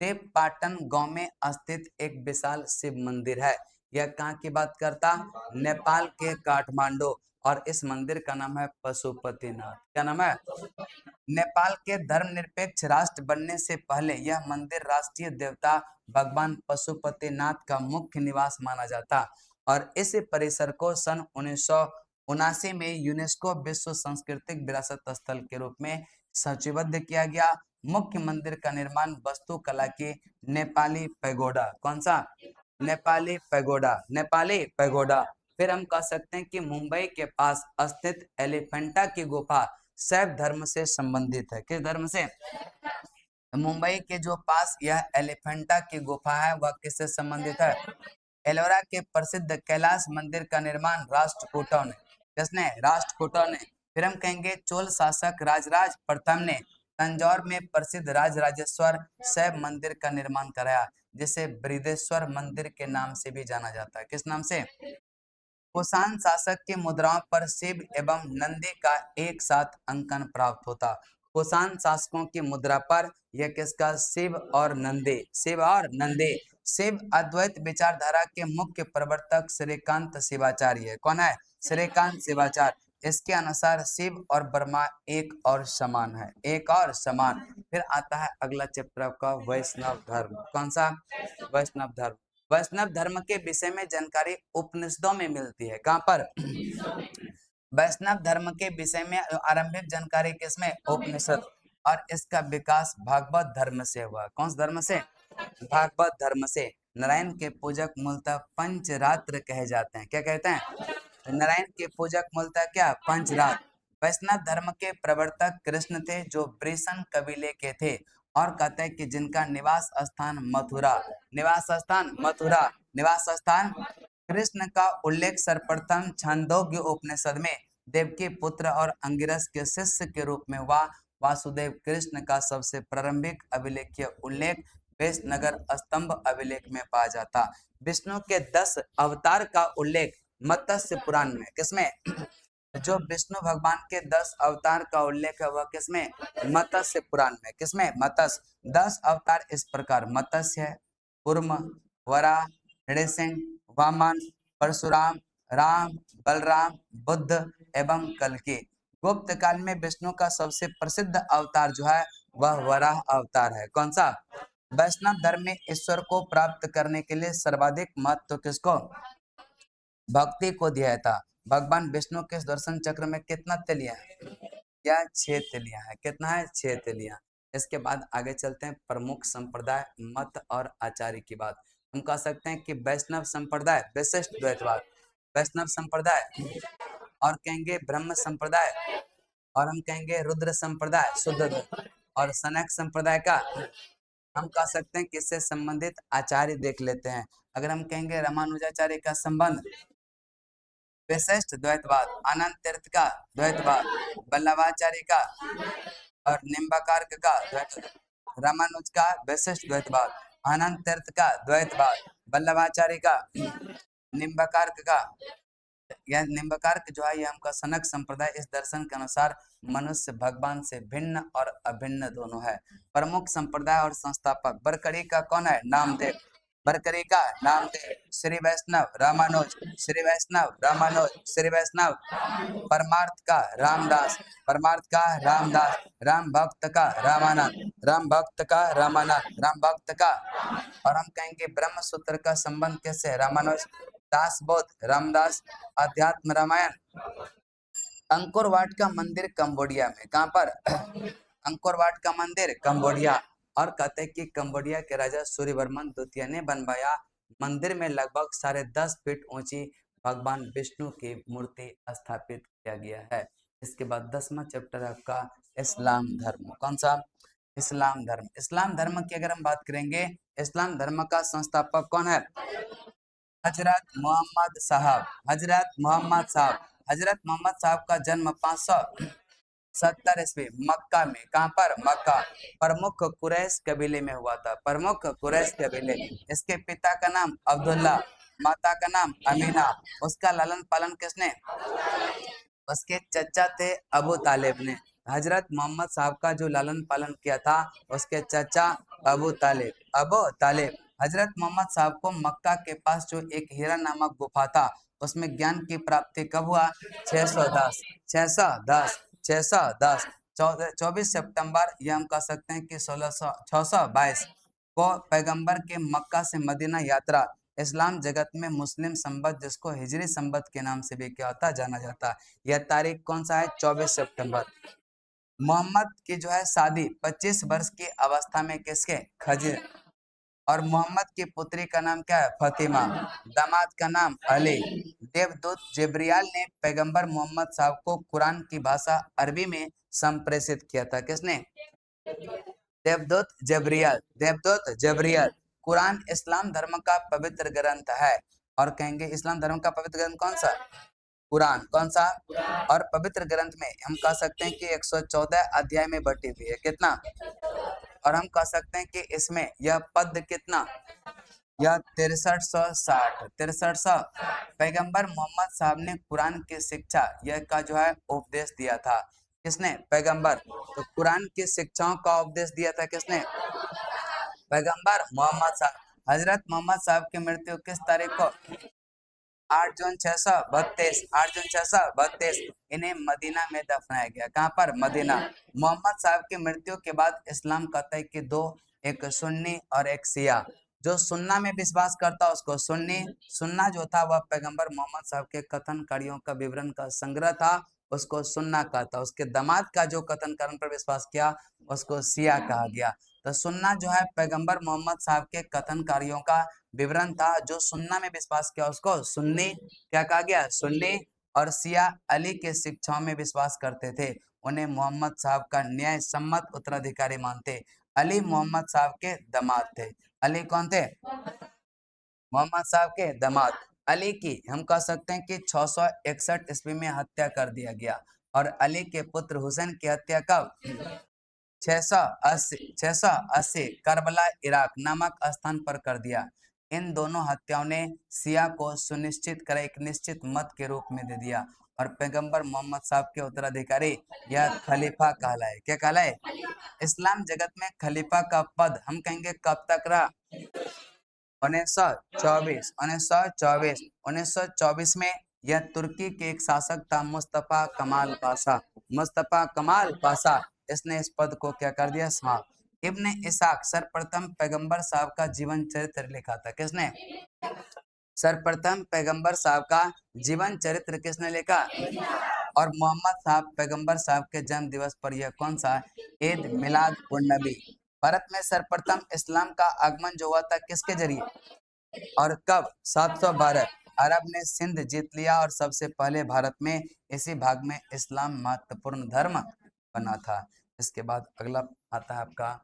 देवपाटन गांव में स्थित एक विशाल शिव मंदिर है। यह कहाँ की बात करता? नेपाल के काठमांडू। और इस मंदिर का नाम है पशुपतिनाथ। क्या नाम है? नेपाल के धर्मनिरपेक्ष राष्ट्र बनने से पहले यह मंदिर राष्ट्रीय देवता भगवान पशुपतिनाथ का मुख्य निवास माना जाता। और इस परिसर को सन 1979 में यूनेस्को विश्व सांस्कृतिक विरासत स्थल के रूप में सूचीबद्ध किया गया। मुख्य मंदिर का निर्माण वास्तुकला की नेपाली पैगोडा, कौन सा? Nepali pagoda, Nepali pagoda. फिर हम कह सकते हैं कि मुंबई के पास स्थित एलिफेंटा की गुफा शैव धर्म से संबंधित है। किस धर्म से? मुंबई के जो पास यह एलिफेंटा की गुफा है वह किससे संबंधित है? एलोरा के प्रसिद्ध कैलाश मंदिर का निर्माण राष्ट्रकूटों ने। किसने? राष्ट्रकूटों ने। फिर हम कहेंगे चोल शासक राजराज प्रथम ने तंजौर में प्रसिद्ध राजराजेश्वर शैव मंदिर का निर्माण कराया, जिसे बृहदेश्वर मंदिर के नाम से भी जाना जाता है। किस नाम से? कुषाण शासक की मुद्राओं पर शिव एवं नंदी का एक साथ अंकन प्राप्त होता। कुषाण शासकों की मुद्रा पर यह किसका? शिव और नंदी, शिव और नंदी। शिव अद्वैत विचारधारा के मुख्य प्रवर्तक श्रीकांत शिवाचार्य है। कौन है? श्रीकांत शिवाचार्य। इसके अनुसार शिव और ब्रह्मा एक और समान है, एक और समान। फिर आता है अगला चैप्टर का वैष्णव धर्म। कौन सा? वैष्णव धर्म। वैष्णव धर्म के विषय में जानकारी उपनिषदों में मिलती है। कहां पर? वैष्णव धर्म के विषय में आरंभिक जानकारी किसमें? उपनिषद। और इसका विकास भागवत धर्म से हुआ। कौन से धर्म से? भागवत धर्म से। नारायण के पूजक मूलतः पंचरात्र कहे जाते हैं। क्या कहते हैं? नारायण के पूजक मूलतः क्या? पंचरात्र। वैष्णव धर्म के प्रवर्तक कृष्ण थे, जो वृषण कबीले के थे। और कहते हैं कि जिनका निवास स्थान मथुरा, निवास स्थान मथुरा, निवास स्थान। कृष्ण का उल्लेख सर्वप्रथम छांदोग्य उपनिषद में देवकी पुत्र और अंगिरस के शिष्य के रूप में हुआ। वासुदेव कृष्ण का सबसे प्रारंभिक अभिलेखीय उल्लेख वेशनगर स्तंभ अभिलेख में पाया जाता। विष्णु के 10 अवतार का उल्लेख मत्स्य पुराण में। किसमें? जो विष्णु भगवान के 10 अवतार का उल्लेख है वह किसमें? मत्स्य पुराण में। किसमें? मत्स्य। 10 अवतार इस प्रकार मत्स्य है, कूर्म, वराह, नृसिंह, वामन, परशुराम, राम, बलराम, बुद्ध एवं कल्कि। गुप्त काल में विष्णु का सबसे प्रसिद्ध अवतार जो है वह वराह अवतार है। कौन सा? वैष्णव धर्म में ईश्वर को प्राप्त करने के लिए सर्वाधिक महत्व किसको? भक्ति को दिया था। भगवान विष्णु के दर्शन चक्र में कितना तिलियां है? या 6 तिलियां है। कितना है? 6 तिलियां। इसके बाद आगे चलते हैं प्रमुख संप्रदाय, मत और आचार्य की बात। हम कह सकते हैं कि वैष्णव संप्रदाय विशिष्ट द्वैतवाद, वैष्णव संप्रदाय, और कहेंगे ब्रह्म संप्रदाय, और हम कहेंगे रुद्र संप्रदाय शुद्ध द्वैत, और सनक संप्रदाय का हम कह सकते हैं कि इससे संबंधित आचार्य देख लेते हैं। अगर हम कहेंगे रामानुजाचार्य का संबंध विशिष्ट द्वैतवाद, अनंत तीर्थ का द्वैतवाद, वल्लभाचार्य का और निम्बार्क का द्वैतवाद, रामानुज का विशिष्ट द्वैतवाद, अनंत तीर्थ का द्वैतवाद, वल्लभाचार्य का, निम्बार्क का, यह निम्बार्क जो है यह हमका सनक संप्रदाय इस दर्शन के अनुसार मनुष्य भगवान से भिन्न और अभिन्न दोनों है। प्रमुख संप्रदाय और संस्थापक बरकड़ी का कौन है? नामदेव। बरकड़ी का नामदेव, श्री वैष्णव रामानुज, श्री वैष्णव रामानुज, श्री वैष्णव। परमार्थ का रामदास, परमार्थ का रामदास, राम भक्त का रामानंद, राम भक्त का रामानंद, राम भक्त का। और हम कहेंगे ब्रह्म सूत्र का संबंध कैसे? रामानुज, दास बोध रामदास, अध्यात्म रामायण। अंकोर वाट का मंदिर कंबोडिया में, कहां पर? अंकोर वाट का मंदिर कंबोडिया। और कहते हैं कि कंबोडिया के राजा सूर्यवर्मन द्वितीय ने बनवाया। मंदिर में लगभग 10.5 फीट ऊंची भगवान विष्णु की मूर्ति स्थापित किया गया है। इसके बाद 10वां चैप्टर आपका इस्लाम धर्म। कौन सा? इस्लाम धर्म। इस्लाम धर्म की अगर हम बात करेंगे, इस्लाम धर्म का संस्थापक कौन है? हजरत मोहम्मद साहब, हजरत मोहम्मद साहब। हजरत मोहम्मद साहब का जन्म 570 ईस्वी मक्का में, कहां पर? मक्का। प्रमुख कुरैश कबीले में हुआ था, प्रमुख कुरैश कबीले। इसके पिता का नाम अब्दुल्ला, माता का नाम अमीना। उसका लालन पालन किसने? उसके चचा थे अबू तालिब ने। हजरत मोहम्मद साहब का जो लालन पालन किया था उसके चचा अबू तालिब, अबू तालिब। हजरत मोहम्मद साहब को मक्का के पास जो एक हीरा नामक गुफा था उसमें ज्ञान की प्राप्ति कब हुआ? 610, 610, 610। 24 सितंबर ये हम कह सकते हैं कि 622 को पैगंबर के मक्का से मदीना यात्रा, इस्लाम जगत में मुस्लिम संबत जिसको हिजरी संबत के नाम से भी क्या होता जाना जाता। यह तारीख कौन सा है? 24 सितंबर। मोहम्मद की जो है शादी 25 वर्ष की अवस्था में किसके? खजीर। और मोहम्मद की पुत्री का नाम क्या है? फतिमा। दामाद का नाम अली। देवदूत जिब्रियाल ने पैगंबर मोहम्मद साहब को कुरान की भाषा अरबी में संप्रेषित किया था। किसने? देवदूत जबरियल, देवदूत जबरियल। कुरान इस्लाम धर्म का पवित्र ग्रंथ है। और कहेंगे इस्लाम धर्म का पवित्र ग्रंथ कौन सा? कुरान। कौन सा? और पवित्र ग्रंथ में हम कह सकते हैं कि 114 अध्याय में बटी हुई है। कितना? और हम कह सकते हैं कि इसमें यह पद कितना? यह 6360, 6300। पैगंबर मोहम्मद साहब ने कुरान की शिक्षा यह का जो है उपदेश दिया था। किसने? पैगंबर। तो कुरान की शिक्षाओं का उपदेश दिया था किसने? पैगंबर मोहम्मद साहब। हजरत मोहम्मद साहब की मृत्यु किस तारीख को? 8 जून 632, 8 जून 632। इन्हें मदीना में दफनाया गया। कहां पर? मदीना। मोहम्मद साहब की मृत्यु के बाद इस्लाम कहता है कि दो, एक सुन्नी और एक शिया। जो सुन्ना में विश्वास करता उसको सुन्नी, सुन्ना जो था वह पैगंबर मोहम्मद साहब के कथन कार्यों का विवरण का संग्रह था, उसको सुन्ना कहता। उसके दामाद का जो कथन करण पर विश्वास किया उसको शिया कहा गया। तो सुन्ना जो है पैगंबर मोहम्मद साहब के कथन कार्यों का विवरण था। जो सुन्ना में विश्वास किया उसको सुन्नी क्या कहा गया? सुन्नी। और शिया अली के शिक्षाओं में विश्वास करते थे, उन्हें मोहम्मद साहब का न्याय सम्मत उत्तराधिकारी मानते। अली मोहम्मद साहब के दामाद थे। अली कौन थे? मोहम्मद साहब के दामाद। अली की हम कह सकते हैं कि 661 ईस्वी में हत्या कर दिया गया। और अली के पुत्र हुसैन की हत्या कब? 680 करबला इराक नामक स्थान पर कर दिया। इन दोनों हत्याओं ने शिया को सुनिश्चित कर एक निश्चित मत के रूप में दे दिया। और पैगंबर मोहम्मद साहब के उत्तराधिकारी यह खलीफा कहलाए। क्या कहलाए? इस्लाम जगत में खलीफा का पद हम कहेंगे कब तक रहा? 1924, 1924, 1924 में यह तुर्की के एक शासक था मुस्तफा कमाल पाशा, मुस्तफा कमाल पाशा। इसने इस पद को क्या कर दिया? समाप्त। इब्ने इसाक सर्वप्रथम पैगंबर साहब का जीवन चरित्र लिखा था। किसने? सर्वप्रथम पैगंबर साहब का जीवन चरित्र किसने लिखा? और मोहम्मद साहब पैगंबर साहब के जन्म दिवस पर यह कौन सा ईद मिलाद उन नबी। भारत में सर्वप्रथम इस्लाम का आगमन जो हुआ था किसके जरिए और कब? 712। अरब ने सिंध जीत लिया और सबसे पहले भारत में इसी भाग में इस्लाम महत्वपूर्ण धर्म बना था। इसके बाद अगला आता है आपका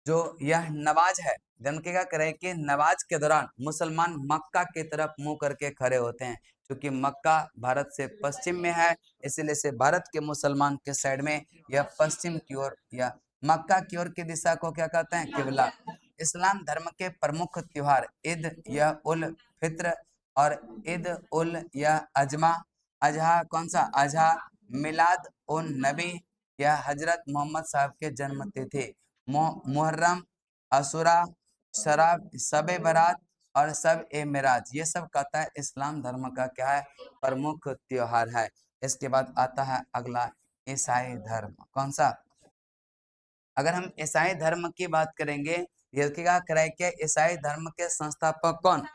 जो यह नमाज है। जनके क्या करें कि नमाज के दौरान मुसलमान मक्का की तरफ मुंह करके खड़े होते हैं, क्योंकि मक्का भारत से पश्चिम में है, इसलिए से भारत के मुसलमान के साइड में यह पश्चिम की ओर या मक्का की ओर की दिशा को क्या कहते हैं? किबला। इस्लाम धर्म के प्रमुख त्योहार ईद या उल फित्र और ईद उल या अजहा कौन सा? अजहा, मिलाद उन नबी या हजरत मोहम्मद साहब के जन्म तिथि, मुहर्रम, अशुरा, शराब, शब बारात और शब ए मेराज, ये सब कहता है इस्लाम धर्म का क्या है? प्रमुख त्योहार है। इसके बाद आता है अगला ईसाई धर्म। कौन सा? अगर हम ईसाई धर्म की बात करेंगे, ये क्या कराए कि ईसाई धर्म के संस्थापक कौन?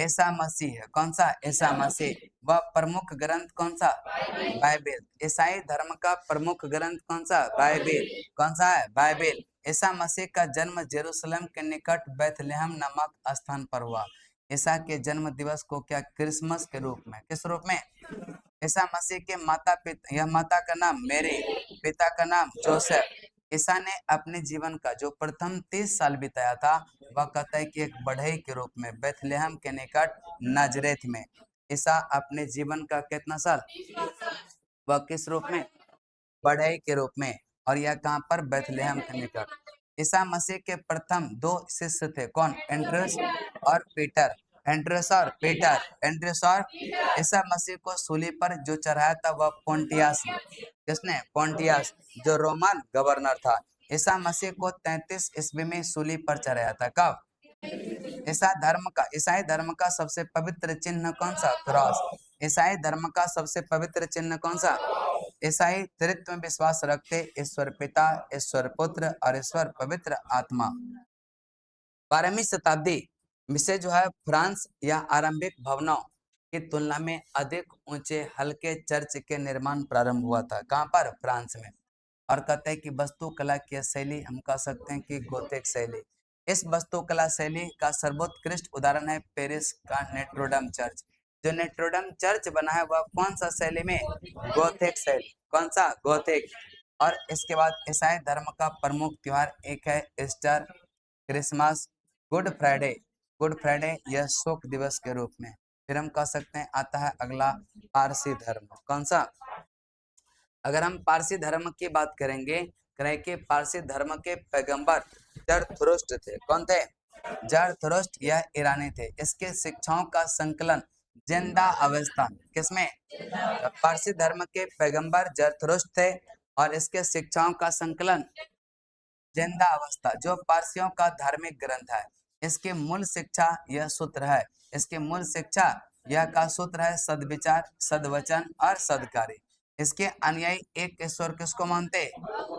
ईसा मसीह है। कौन सा? ईसा मसीह। वह प्रमुख ग्रंथ कौन सा? बाइबिल। ईसाई धर्म का प्रमुख ग्रंथ कौन सा? बाइबिल। कौन सा है? बाइबिल। ईसा मसीह का जन्म जेरूसलम के निकट बैथलेहम नामक स्थान पर हुआ। ईसा के जन्म दिवस को क्या क्रिसमस के रूप में, किस रूप में? ईसा मसीह के माता पिता, यह माता का नाम मेरी, पिता का नाम जोसेफ। ईसा ने अपने जीवन का जो प्रथम 30 साल बिताया था वह कहता है कि एक बढ़ई के रूप में बेथलेहम के निकट नाजरेथ में। ईसा अपने जीवन का कितना साल? वह किस रूप में? बढ़ई के रूप में। और यह कहाँ पर? बेथलेहम के निकट। ईसा मसीह के प्रथम 2 शिष्य थे। कौन? एंड्रयूस और पीटर। एंड्रयूस और पीटर। एंड्रयूस और ईसा मसीह को सूली पर जो चढ़ाया था वह पोंटियस ने। किसने? पोंटियस, जो रोमन गवर्नर था। ईसा मसीह को 33 ईस्वी में सूली पर चढ़ाया था। कब? ईसाई धर्म का सबसे पवित्र चिन्ह कौन सा? क्रॉस। ईसाई धर्म का सबसे पवित्र चिन्ह कौन सा? ईसाई त्रित्व में विश्वास रखते ईश्वर पिता, ईश्वर पुत्र और ईश्वर पवित्र आत्मा। 12वीं शताब्दी से जो है फ्रांस या आरंभिक भवनों की तुलना में अधिक ऊंचे हल्के चर्च के निर्माण प्रारंभ हुआ था। कहाँ पर? फ्रांस में। और कहते हैं कि वास्तुकला की शैली हम कह सकते हैं कि गोथिक शैली। इस वास्तुकला शैली का सर्वोत्कृष्ट उदाहरण है पेरिस का नेट्रोडम चर्च। जो नेट्रोडम चर्च बना है वह कौन सा शैली में? गोथिक शैली। कौन सा? गोथिक। और इसके बाद ईसाई धर्म का प्रमुख त्योहार एक है Easter, Christmas, good Friday. Good Friday यह शोक दिवस के रूप में। फिर हम कह सकते हैं आता है अगला पारसी धर्म। कौन सा? अगर हम पारसी धर्म की बात करेंगे, कि पारसी धर्म के पैगंबर जरथुरुस्ट थे। कौन थे? जरथुरुस्ट यह ईरानी थे। इसके शिक्षाओं का संकलन जिंदा अवस्था किसमें? पारसी धर्म के पैगंबर जरथुरुस्ट थे और इसके शिक्षाओं का संकलन जिंदा अवस्था जो पारसियों का धार्मिक ग्रंथ है। इसके मूल शिक्षा यह सूत्र है। इसके मूल शिक्षा यह का सूत्र है सद्विचार, सद्वचन और सद्कार्य। इसके अनुयायी एक ईश्वर किसको मानते?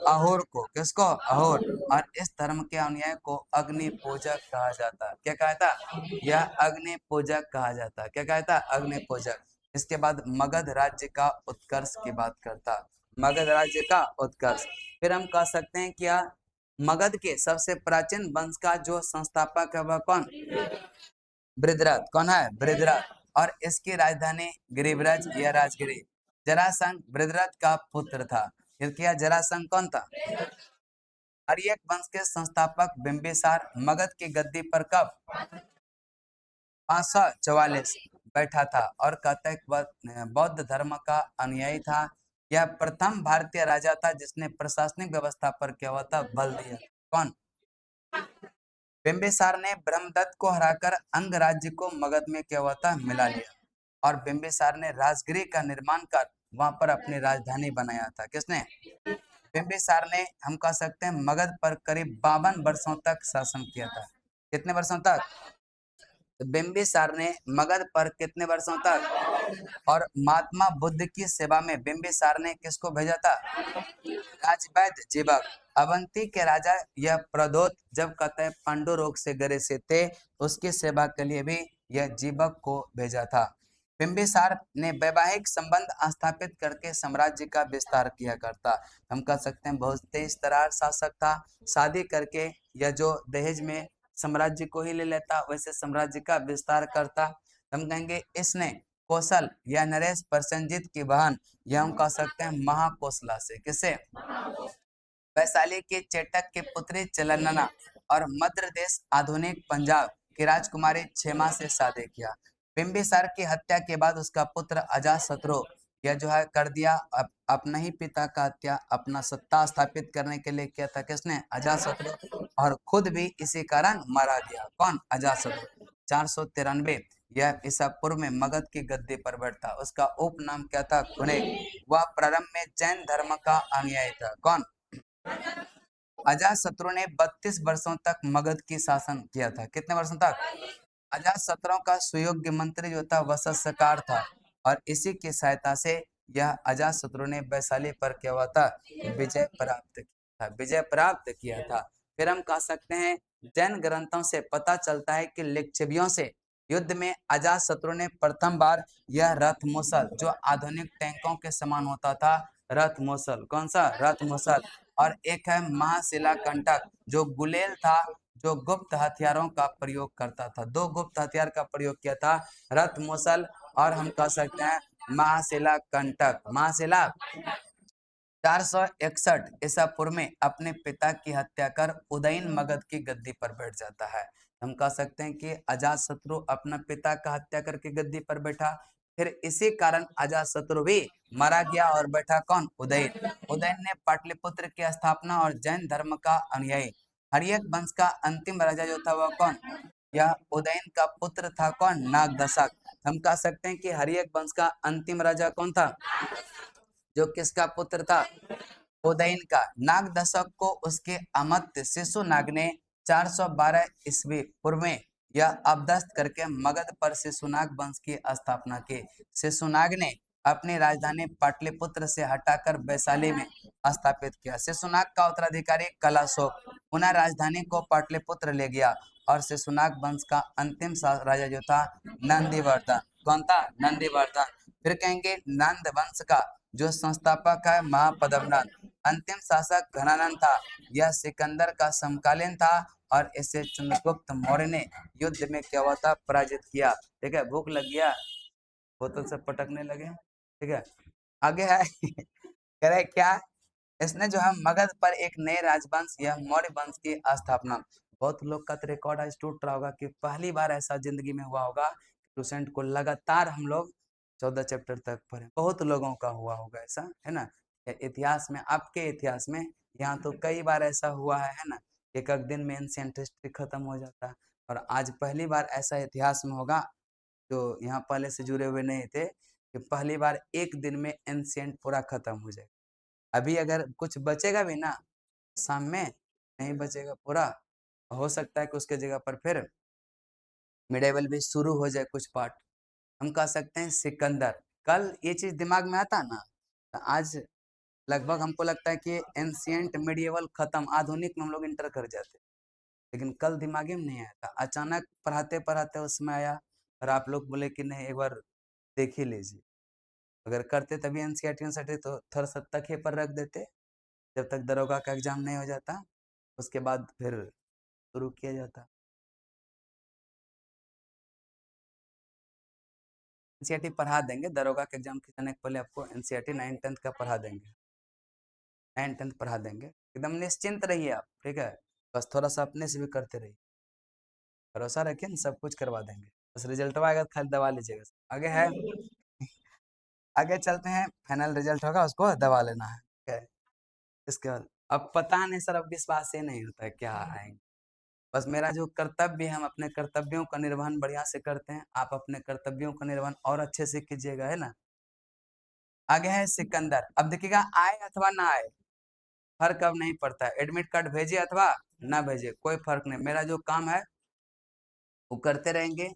अहोर को। किसको? अहोर। और इस धर्म के अनुयायी को अग्नि पूजक कहा जाता है। क्या कहा था? यह अग्नि पूजक कहा जाता है। क्या कहा था? अग्नि पूजक। इसके बाद मगध राज्य का उत्कर्ष की बात करता। मगध राज्य का उत्कर्ष। फिर हम कह सकते हैं कि मगध के सबसे प्राचीन वंश का जो संस्थापक है वह कौन? बृहद्रथ। कौन है? बृहद्रथ। और इसकी राजधानी गिरिब्रज या राजगिरी। जरासंध बृहद्रथ का पुत्र था। इसलिए जरासंध कौन था? आर्यक वंश के संस्थापक बिंबिसार मगध की गद्दी पर कब? 544 बैठा था और कहता है वह बौद्ध धर्म का अनुयायी था। यह प्रथम भारतीय राजा था जिसने प्रशासनिक व्यवस्था पर क्या हुआ था? बल दिया। कौन? बिंबिसार ने ब्रह्मदत्त को हराकर अंग राज्य को मगध में क्या हुआ था? मिला लिया। और बिंबिसार ने राजगिरी का निर्माण कर वहां पर अपनी राजधानी बनाया था। किसने? बिंबिसार ने हम कह सकते हैं मगध पर करीब 52 वर्षों तक शासन किया था। कितने वर्षों तक? तो बिंबिसार ने मगध पर कितने वर्षों तक? और महात्मा बुद्ध की सेवा में बिंबिसार ने किसको भेजा था? राजवैद्य जीवक। अवंती के राजा यह प्रदोत जब कहते हैं पांडु रोग से ग्रसित थे, उसकी सेवा के लिए भी यह जीवक को भेजा था। बिंबिसार ने वैवाहिक संबंध स्थापित करके साम्राज्य का विस्तार किया करता। हम कह सकते हैं बहुत तेज तर्रार शासक था। शादी करके यह जो दहेज में साम्राज्य को ही ले लेता, वैसे साम्राज्य का विस्तार करता। हम कहेंगे इसने कौशल या नरेश प्रसेनजीत की बहन, यह हम कह सकते हैं महाकौशला से, किसे? वैशाली के चेटक की पुत्री चलनना और मध्य देश आधुनिक पंजाब की राजकुमारी क्षेमा से शादी किया। बिंबिसार की हत्या के बाद उसका पुत्र अजातशत्रु यह जो है कर दिया, अपना ही पिता का हत्या अपना सत्ता स्थापित करने के लिए किया था। किसने? अजातशत्रु। और खुद भी इसी कारण मारा गया। कौन? अजातशत्रु। 493 यह ईसा पूर्व में मगध की गद्दी पर बैठता। उसका उपनाम क्या था? खुने। वह प्रारंभ में जैन धर्म का अनुयायी था। कौन? अजातशत्रु ने 32 वर्षों तक मगध की शासन किया था। कितने वर्षों तक? अजातशत्रु का सुयोग्य मंत्री जो था वत्सकार था, और इसी की सहायता से यह अजातशत्रु ने वैशाली पर क्या हुआ था? विजय प्राप्त किया था। विजय प्राप्त किया था। फिर हम कह सकते हैं जैन ग्रंथों से पता चलता है कि लिच्छवियों से युद्ध में अजातशत्रु ने प्रथम बार यह रथ मुसल, जो आधुनिक टैंकों के समान होता था, रथ मुसल। कौन सा? रथ मुसल। और एक है महाशिला कंटक, जो गुलेल था, जो गुप्त हथियारों का प्रयोग करता था। दो गुप्त हथियार का प्रयोग किया था, रथ मुसल और हम कह सकते हैं महाशिला कंटक। महाशिला 461 ईसा पूर्व में अपने पिता की हत्या कर उदयन मगध की गद्दी पर बैठ जाता है। हम कह सकते हैं कि अजातशत्रु अपना पिता का हत्या करके गद्दी पर बैठा, फिर इसी कारण अजातशत्रु भी मारा गया और बैठा कौन? उदयन। उदयन ने पाटलिपुत्र की स्थापना और जैन धर्म का अनुयायी हर्यक वंश का अंतिम राजा जो था वह कौन? यह उदयन का पुत्र था। कौन? नागदशक। हम कह सकते हैं कि हर्यक वंश का अंतिम राजा कौन था? जो किसका पुत्र था? उदयन का। नाग दशक को उसके अमात्य शिशुनाग ने 412 ईस्वी पूर्व में यह अपदस्थ करके मगध पर शिशुनाग वंश की स्थापना की। शिशुनाग ने अपनी राजधानी पाटलिपुत्र से हटाकर वैशाली में स्थापित किया। शिशुनाग का उत्तराधिकारी कलाशोक पुनः राजधानी को पाटलिपुत्र ले गया, और शिशुनाग वंश का अंतिम राजा जो था नंदीवर्धन। कौन था? नंदीवर्धन। फिर कहेंगे नंद वंश का जो संस्थापक है महापद्मनाथ। अंतिम शासक घनानंद था। यह सिकंदर का समकालीन था, और इसे चंद्रगुप्त मौर्य ने युद्ध में क्या हुआ था? पराजित किया। ठीक है, भूख लग गया, बोतल से पटकने लगे। ठीक है, आगे है कह रहे क्या? इसने जो है मगध पर एक नए राजवंश या मौर्य वंश की स्थापना। बहुत लोग का तो रिकॉर्ड आज टूट रहा होगा कि पहली बार ऐसा जिंदगी में हुआ होगा, स्टूडेंट को लगातार हम लोग 14 चैप्टर तक पढ़े। बहुत लोगों का हुआ होगा ऐसा, है ना? इतिहास में, आपके इतिहास में यहाँ तो कई बार ऐसा हुआ है ना? एक एक दिन में एंशिएंट हिस्ट्री खत्म हो जाता है, और आज पहली बार ऐसा इतिहास में होगा, जो यहाँ पहले से जुड़े हुए नहीं थे, कि पहली बार एक दिन में एंशिएंट पूरा खत्म हो जाए। अभी अगर कुछ बचेगा भी ना, शाम में नहीं बचेगा पूरा, हो सकता है कि उसके जगह पर फिर मिडेवल भी शुरू हो जाए कुछ पार्ट। हम कह सकते हैं सिकंदर। कल ये चीज दिमाग में आता ना, तो आज लगभग हमको लगता है कि एंशिएंट मिडिएवल खत्म, आधुनिक में हम लोग इंटर कर जाते, लेकिन कल दिमागी में नहीं आया था। अचानक पढ़ाते पढ़ाते उसमें आया, और आप लोग बोले कि नहीं एक बार देख ही लीजिए। अगर करते तभी एनसीईआरटी तो थोड़ा सा तकिए पर रख देते, जब तक दरोगा का एग्जाम नहीं हो जाता, उसके बाद फिर शुरू किया जाता। एनसीईआरटी पढ़ा देंगे, दरोगा के एग्जाम के जाने के पहले आपको एनसीईआरटी 9th 10th का पढ़ा देंगे। 9th 10th पढ़ा देंगे, एकदम निश्चिंत रहिए आप। ठीक है, बस थोड़ा सा अपने से भी करते रहिए, भरोसा रखिए ना, सब कुछ करवा देंगे। बस रिजल्ट आएगा तो खाली दबा लीजिएगा। आगे है, आगे चलते हैं। फाइनल रिजल्ट होगा, उसको दबा लेना है। ठीक है, इसके बाद अब पता नहीं सर, अब विश्वास ही नहीं होता है क्या आएंगे। बस मेरा जो कर्तव्य है, हम अपने कर्तव्यों का निर्वहन बढ़िया से करते हैं, आप अपने कर्तव्यों का निर्वहन और अच्छे से कीजिएगा, है ना? आगे है सिकंदर। अब देखिएगा, आए अथवा ना आए फर्क अब नहीं पड़ता है। एडमिट कार्ड भेजे अथवा ना भेजे कोई फर्क नहीं, मेरा जो काम है वो करते रहेंगे।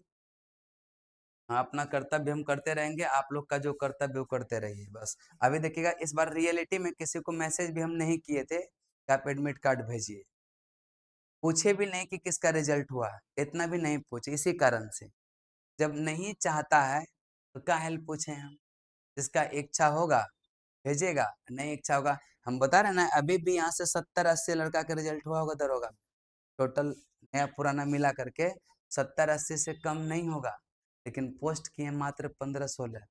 हाँ, अपना कर्तव्य हम करते रहेंगे, आप लोग का जो कर्तव्य वो करते रहिए बस। अभी देखिएगा इस बार रियलिटी में किसी को मैसेज भी हम नहीं किए थे कि आप एडमिट कार्ड भेजिए, पूछे भी नहीं कि किसका रिजल्ट हुआ है, इतना भी नहीं पूछे, इसी कारण से जब नहीं चाहता है तो क्या हेल्प पूछे हम। जिसका इच्छा होगा भेजेगा, नहीं इच्छा होगा। हम बता रहे हैं ना, अभी भी यहाँ से 70-80 लड़का का रिजल्ट हुआ होगा दरोगा में, टोटल नया पुराना मिला करके 70-80 से कम नहीं होगा, लेकिन पोस्ट किए मात्र 15-16।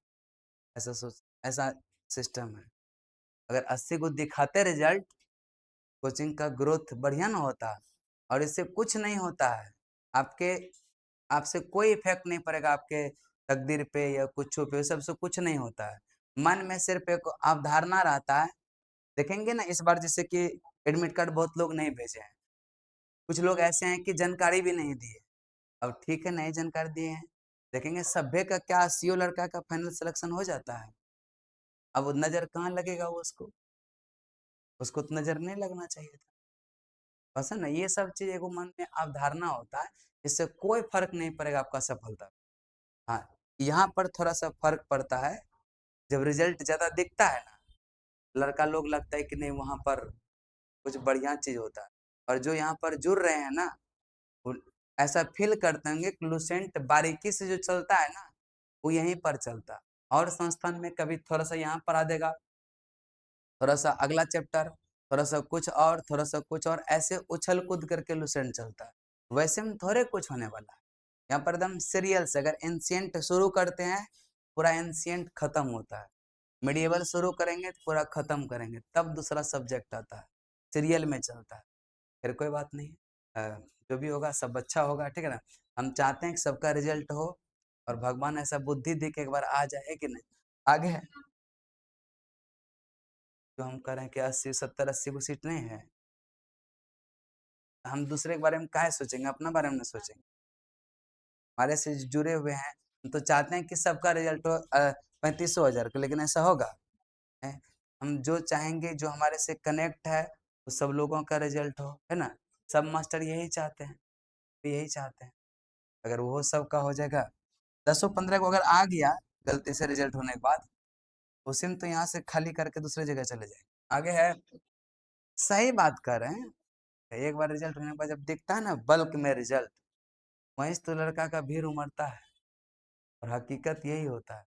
ऐसा सोच, ऐसा सिस्टम है। अगर 80 को दिखाते रिजल्ट, कोचिंग का ग्रोथ बढ़िया ना होता। और इससे कुछ नहीं होता है, आपके आपसे कोई इफेक्ट नहीं पड़ेगा आपके तकदीर पे या कुछ पे, सबसे कुछ नहीं होता है। मन में सिर्फ एक अवधारणा रहता है। देखेंगे ना इस बार जैसे कि एडमिट कार्ड बहुत लोग नहीं भेजे हैं, कुछ लोग ऐसे हैं कि जानकारी भी नहीं दिए। अब ठीक है, नहीं जानकारी दिए हैं, देखेंगे सभ्य का क्या सीओ लड़का का फाइनल सिलेक्शन हो जाता है। अब वो नजर कहाँ लगेगा, वो उसको तो नजर नहीं लगना चाहिए था। बस है ना, ये सब चीज एगो मन में अवधारणा होता है, इससे कोई फर्क नहीं पड़ेगा आपका सफलता। हाँ, यहाँ पर थोड़ा सा फर्क पड़ता है, जब रिजल्ट ज्यादा दिखता है ना, लड़का लोग लगता है कि नहीं वहां पर कुछ बढ़िया चीज होता है। और जो यहाँ पर जुड़ रहे हैं ना, वो ऐसा फील करते होंगे कि लुसेंट बारीकी से जो चलता है ना, वो यहीं पर चलता। और संस्थान में कभी थोड़ा सा यहाँ पर आ देगा, थोड़ा सा अगला चैप्टर, थोड़ा सा कुछ और, थोड़ा सा कुछ और, ऐसे उछल कूद करके लुसेंट चलता है। वैसे में थोड़े कुछ होने वाला है, यहाँ पर एकदम सीरियल से अगर एंशियंट शुरू करते हैं, पूरा एंशियंट खत्म होता है। मिडिएवल शुरू करेंगे तो पूरा खत्म करेंगे, तब दूसरा सब्जेक्ट आता है, सीरियल में चलता है। फिर कोई बात नहीं, जो भी होगा सब अच्छा होगा, ठीक है ना। हम चाहते हैं कि सबका रिजल्ट हो, और भगवान ऐसा बुद्धि दे के एक बार आ जाए कि नहीं आगे है। जो हम कह रहे हैं कि 80 70 80 को सीट नहीं है, हम दूसरे के बारे में काहे सोचेंगे, अपना बारे में सोचेंगे। हमारे से जुड़े हुए हैं, हम तो चाहते हैं कि सबका रिजल्ट हो 3500 का, लेकिन ऐसा होगा है। हम जो चाहेंगे, जो हमारे से कनेक्ट है, वो सब लोगों का रिजल्ट हो, है ना। सब मास्टर यही चाहते हैं, यही चाहते हैं। अगर वो सबका हो जाएगा, 10-15 को अगर आ गया गलती से रिजल्ट होने के बाद, उसी में तो यहाँ से खाली करके दूसरी जगह चले जाए। आगे है, सही बात कर रहे हैं। एक बार रिजल्ट होने के बाद जब दिखता है ना बल्क में रिजल्ट, वहीं से तो लड़का का भीड़ उमड़ता है, और हकीकत यही होता है।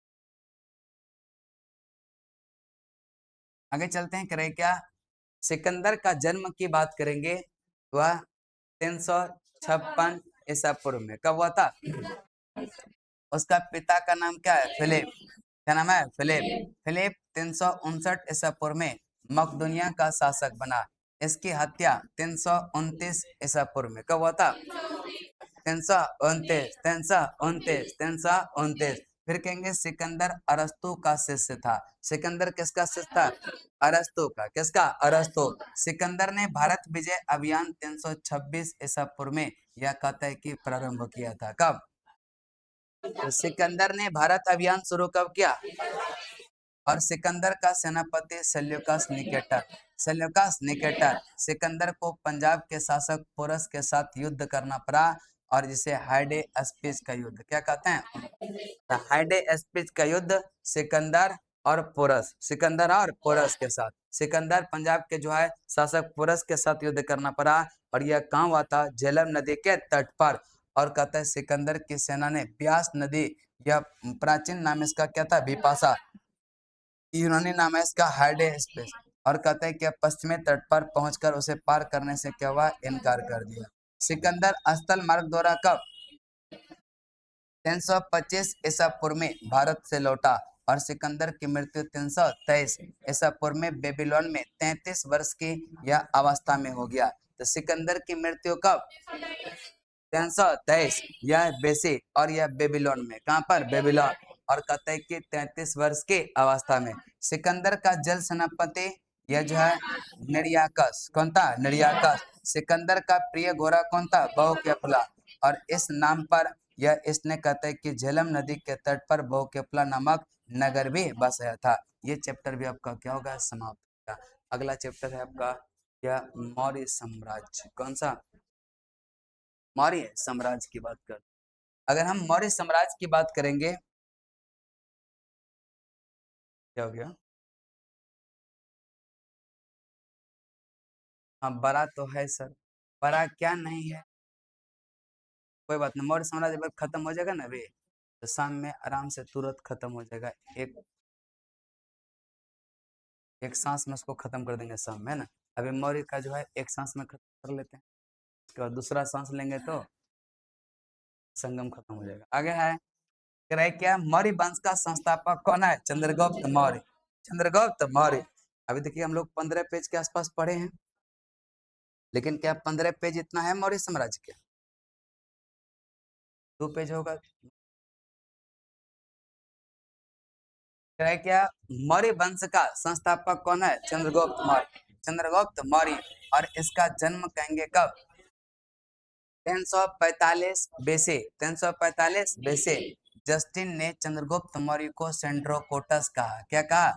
आगे चलते हैं, करें क्या, सिकंदर का जन्म की बात करेंगे। वह 356 ईसा पूर्व में कब हुआ था। उसका पिता का नाम क्या है, फिलिप। क्या नाम है, फिलिप। फिलिप 359 ईसा पूर्व में मकदूनिया का शासक बना। इसकी हत्या 329 ईसा पूर्व में कब हुआ था। 329, 329, 329। फिर कहेंगे सिकंदर अरस्तु का शिष्य था। सिकंदर किसका शिष्य था, अरस्तु का। किसका, अरस्तु। सिकंदर ने भारत विजय अभियान 326 ईसा पूर्व में यह कहता है कि प्रारंभ किया था। कब, तो सिकंदर ने भारत अभियान शुरू कब किया। और सिकंदर का सेनापति Seleucus Nicator. Seleucus Nicator, Sikandar को पंजाब के शासक पोरस के साथ युद्ध करना पड़ा, और जिसे हाइडे स्पीच का युद्ध क्या कहते हैं, हाइडे स्पीच का युद्ध सिकंदर और पोरस, सिकंदर और पोरस के साथ। सिकंदर पंजाब के जो है शासक पोरस के साथ युद्ध करना पड़ा, और यह कहाँ हुआ था, झेलम नदी के तट पर। और कहते हैं सिकंदर की सेना ने ब्यास नदी, यह प्राचीन नाम इसका क्या था, बिपाशा, यूनानी नाम है इसका हाइडे स्पेस। और कहते हैं कि पश्चिमी तट पर पहुंचकर उसे पार करने से क्या हुआ, इनकार कर दिया। सिकंदर स्थल मार्ग द्वारा कब, 325 ईसा पूर्व में भारत से लौटा। और सिकंदर की मृत्यु 323 ईसा पूर्व में बेबीलोन में 33 वर्ष की यह अवस्था में हो गया। तो सिकंदर की मृत्यु कब, 323, यह बेसी, और यह बेबीलोन में, कहां पर, बेबीलोन। और कहते हैं कि 33 वर्ष की अवस्था में। सिकंदर का जल सेनापति यह जो है निर्याकस, कौन था, निर्याकस। सिकंदर का प्रिय घोड़ा कौन था, बहुकेफला। और इस नाम पर यह इसने कहते हैं कि झेलम नदी के तट पर बहुकेफला नामक नगर भी बसाया था। ये चैप्टर भी आपका क्या होगा, समाप्त होगा। अगला चैप्टर है आपका यह मौर्य साम्राज्य। कौन सा, मौर्य साम्राज्य की बात कर। अगर हम मौर्य साम्राज्य की बात करेंगे, क्या हो गया? हाँ, बड़ा तो है सर, बड़ा क्या नहीं है, कोई बात नहीं। मौर्य साम्राज्य जब खत्म हो जाएगा ना अभी, तो शाम में आराम से तुरंत खत्म हो जाएगा। एक एक सांस में उसको खत्म कर देंगे शाम में, है ना। अभी मौर्य का जो है एक सांस में खत्म कर लेते हैं, उसके बाद दूसरा सांस लेंगे तो संगम खत्म हो जाएगा। आगे है, कह रहा है क्या, मौर्य वंश का संस्थापक कौन है? चंद्रगुप्त मौर्य। चंद्रगुप्त मौर्य। अभी देखिए हम लोग 15 पेज के आसपास पढ़े हैं, लेकिन क्या 15 पेज इतना है मौर्य साम्राज्य के? 2 पेज होगा। कह रहा है क्या, मौर्य वंश का संस्थापक कौन है? चंद्रगुप्त मौर्य। चंद्रगुप्त मौर्य। और इसका जन्म कहेंगे कब? 345 बीसी। 345 बीसी। जस्टिन ने चंद्रगुप्त मौर्य को सेंड्रोकोटस कहा। क्या कहा?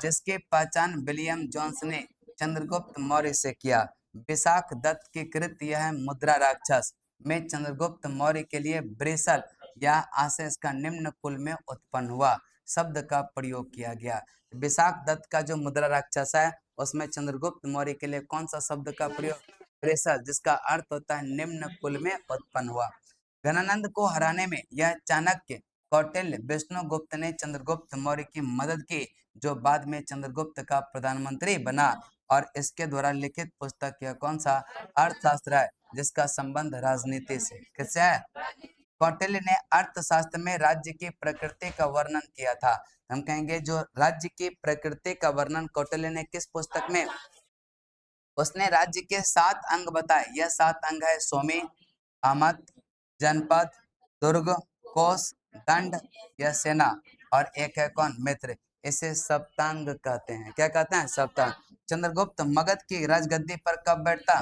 जिसकी पहचान विलियम जोन्स ने चंद्रगुप्त मौर्य से किया। विशाख दत्त की कृत यह मुद्रा राक्षस में चंद्रगुप्त मौर्य के लिए ब्रेसल या आसेस का निम्न कुल में उत्पन्न हुआ शब्द का प्रयोग किया गया। विशाख दत्त का जो मुद्रा राक्षस है, उसमें चंद्रगुप्त मौर्य के लिए कौन सा शब्द का प्रयोग? ब्रेसल, जिसका अर्थ होता है निम्न कुल में उत्पन्न हुआ। गणानंद को हराने में यह चाणक्य कौटिल्य विष्णुगुप्त ने चंद्रगुप्त मौर्य की मदद की, जो बाद में चंद्रगुप्त का प्रधानमंत्री बना। और इसके द्वारा लिखित पुस्तक यह कौन सा? अर्थशास्त्र है, जिसका संबंध राजनीति से किससे है? कौटिल्य ने अर्थशास्त्र में राज्य की प्रकृति का वर्णन किया था। हम कहेंगे जो राज्य की प्रकृति का वर्णन कौटिल्य ने किस पुस्तक में? उसने राज्य के 7 अंग बताए। यह 7 अंग है सोमी, अमत, जनपद, दुर्ग, कोष, दंड या सेना, और एक है कौन? मित्र। इसे सप्तांग कहते हैं। क्या कहते हैं? सप्तांग। चंद्रगुप्त मगध की राजगद्दी पर कब बैठता?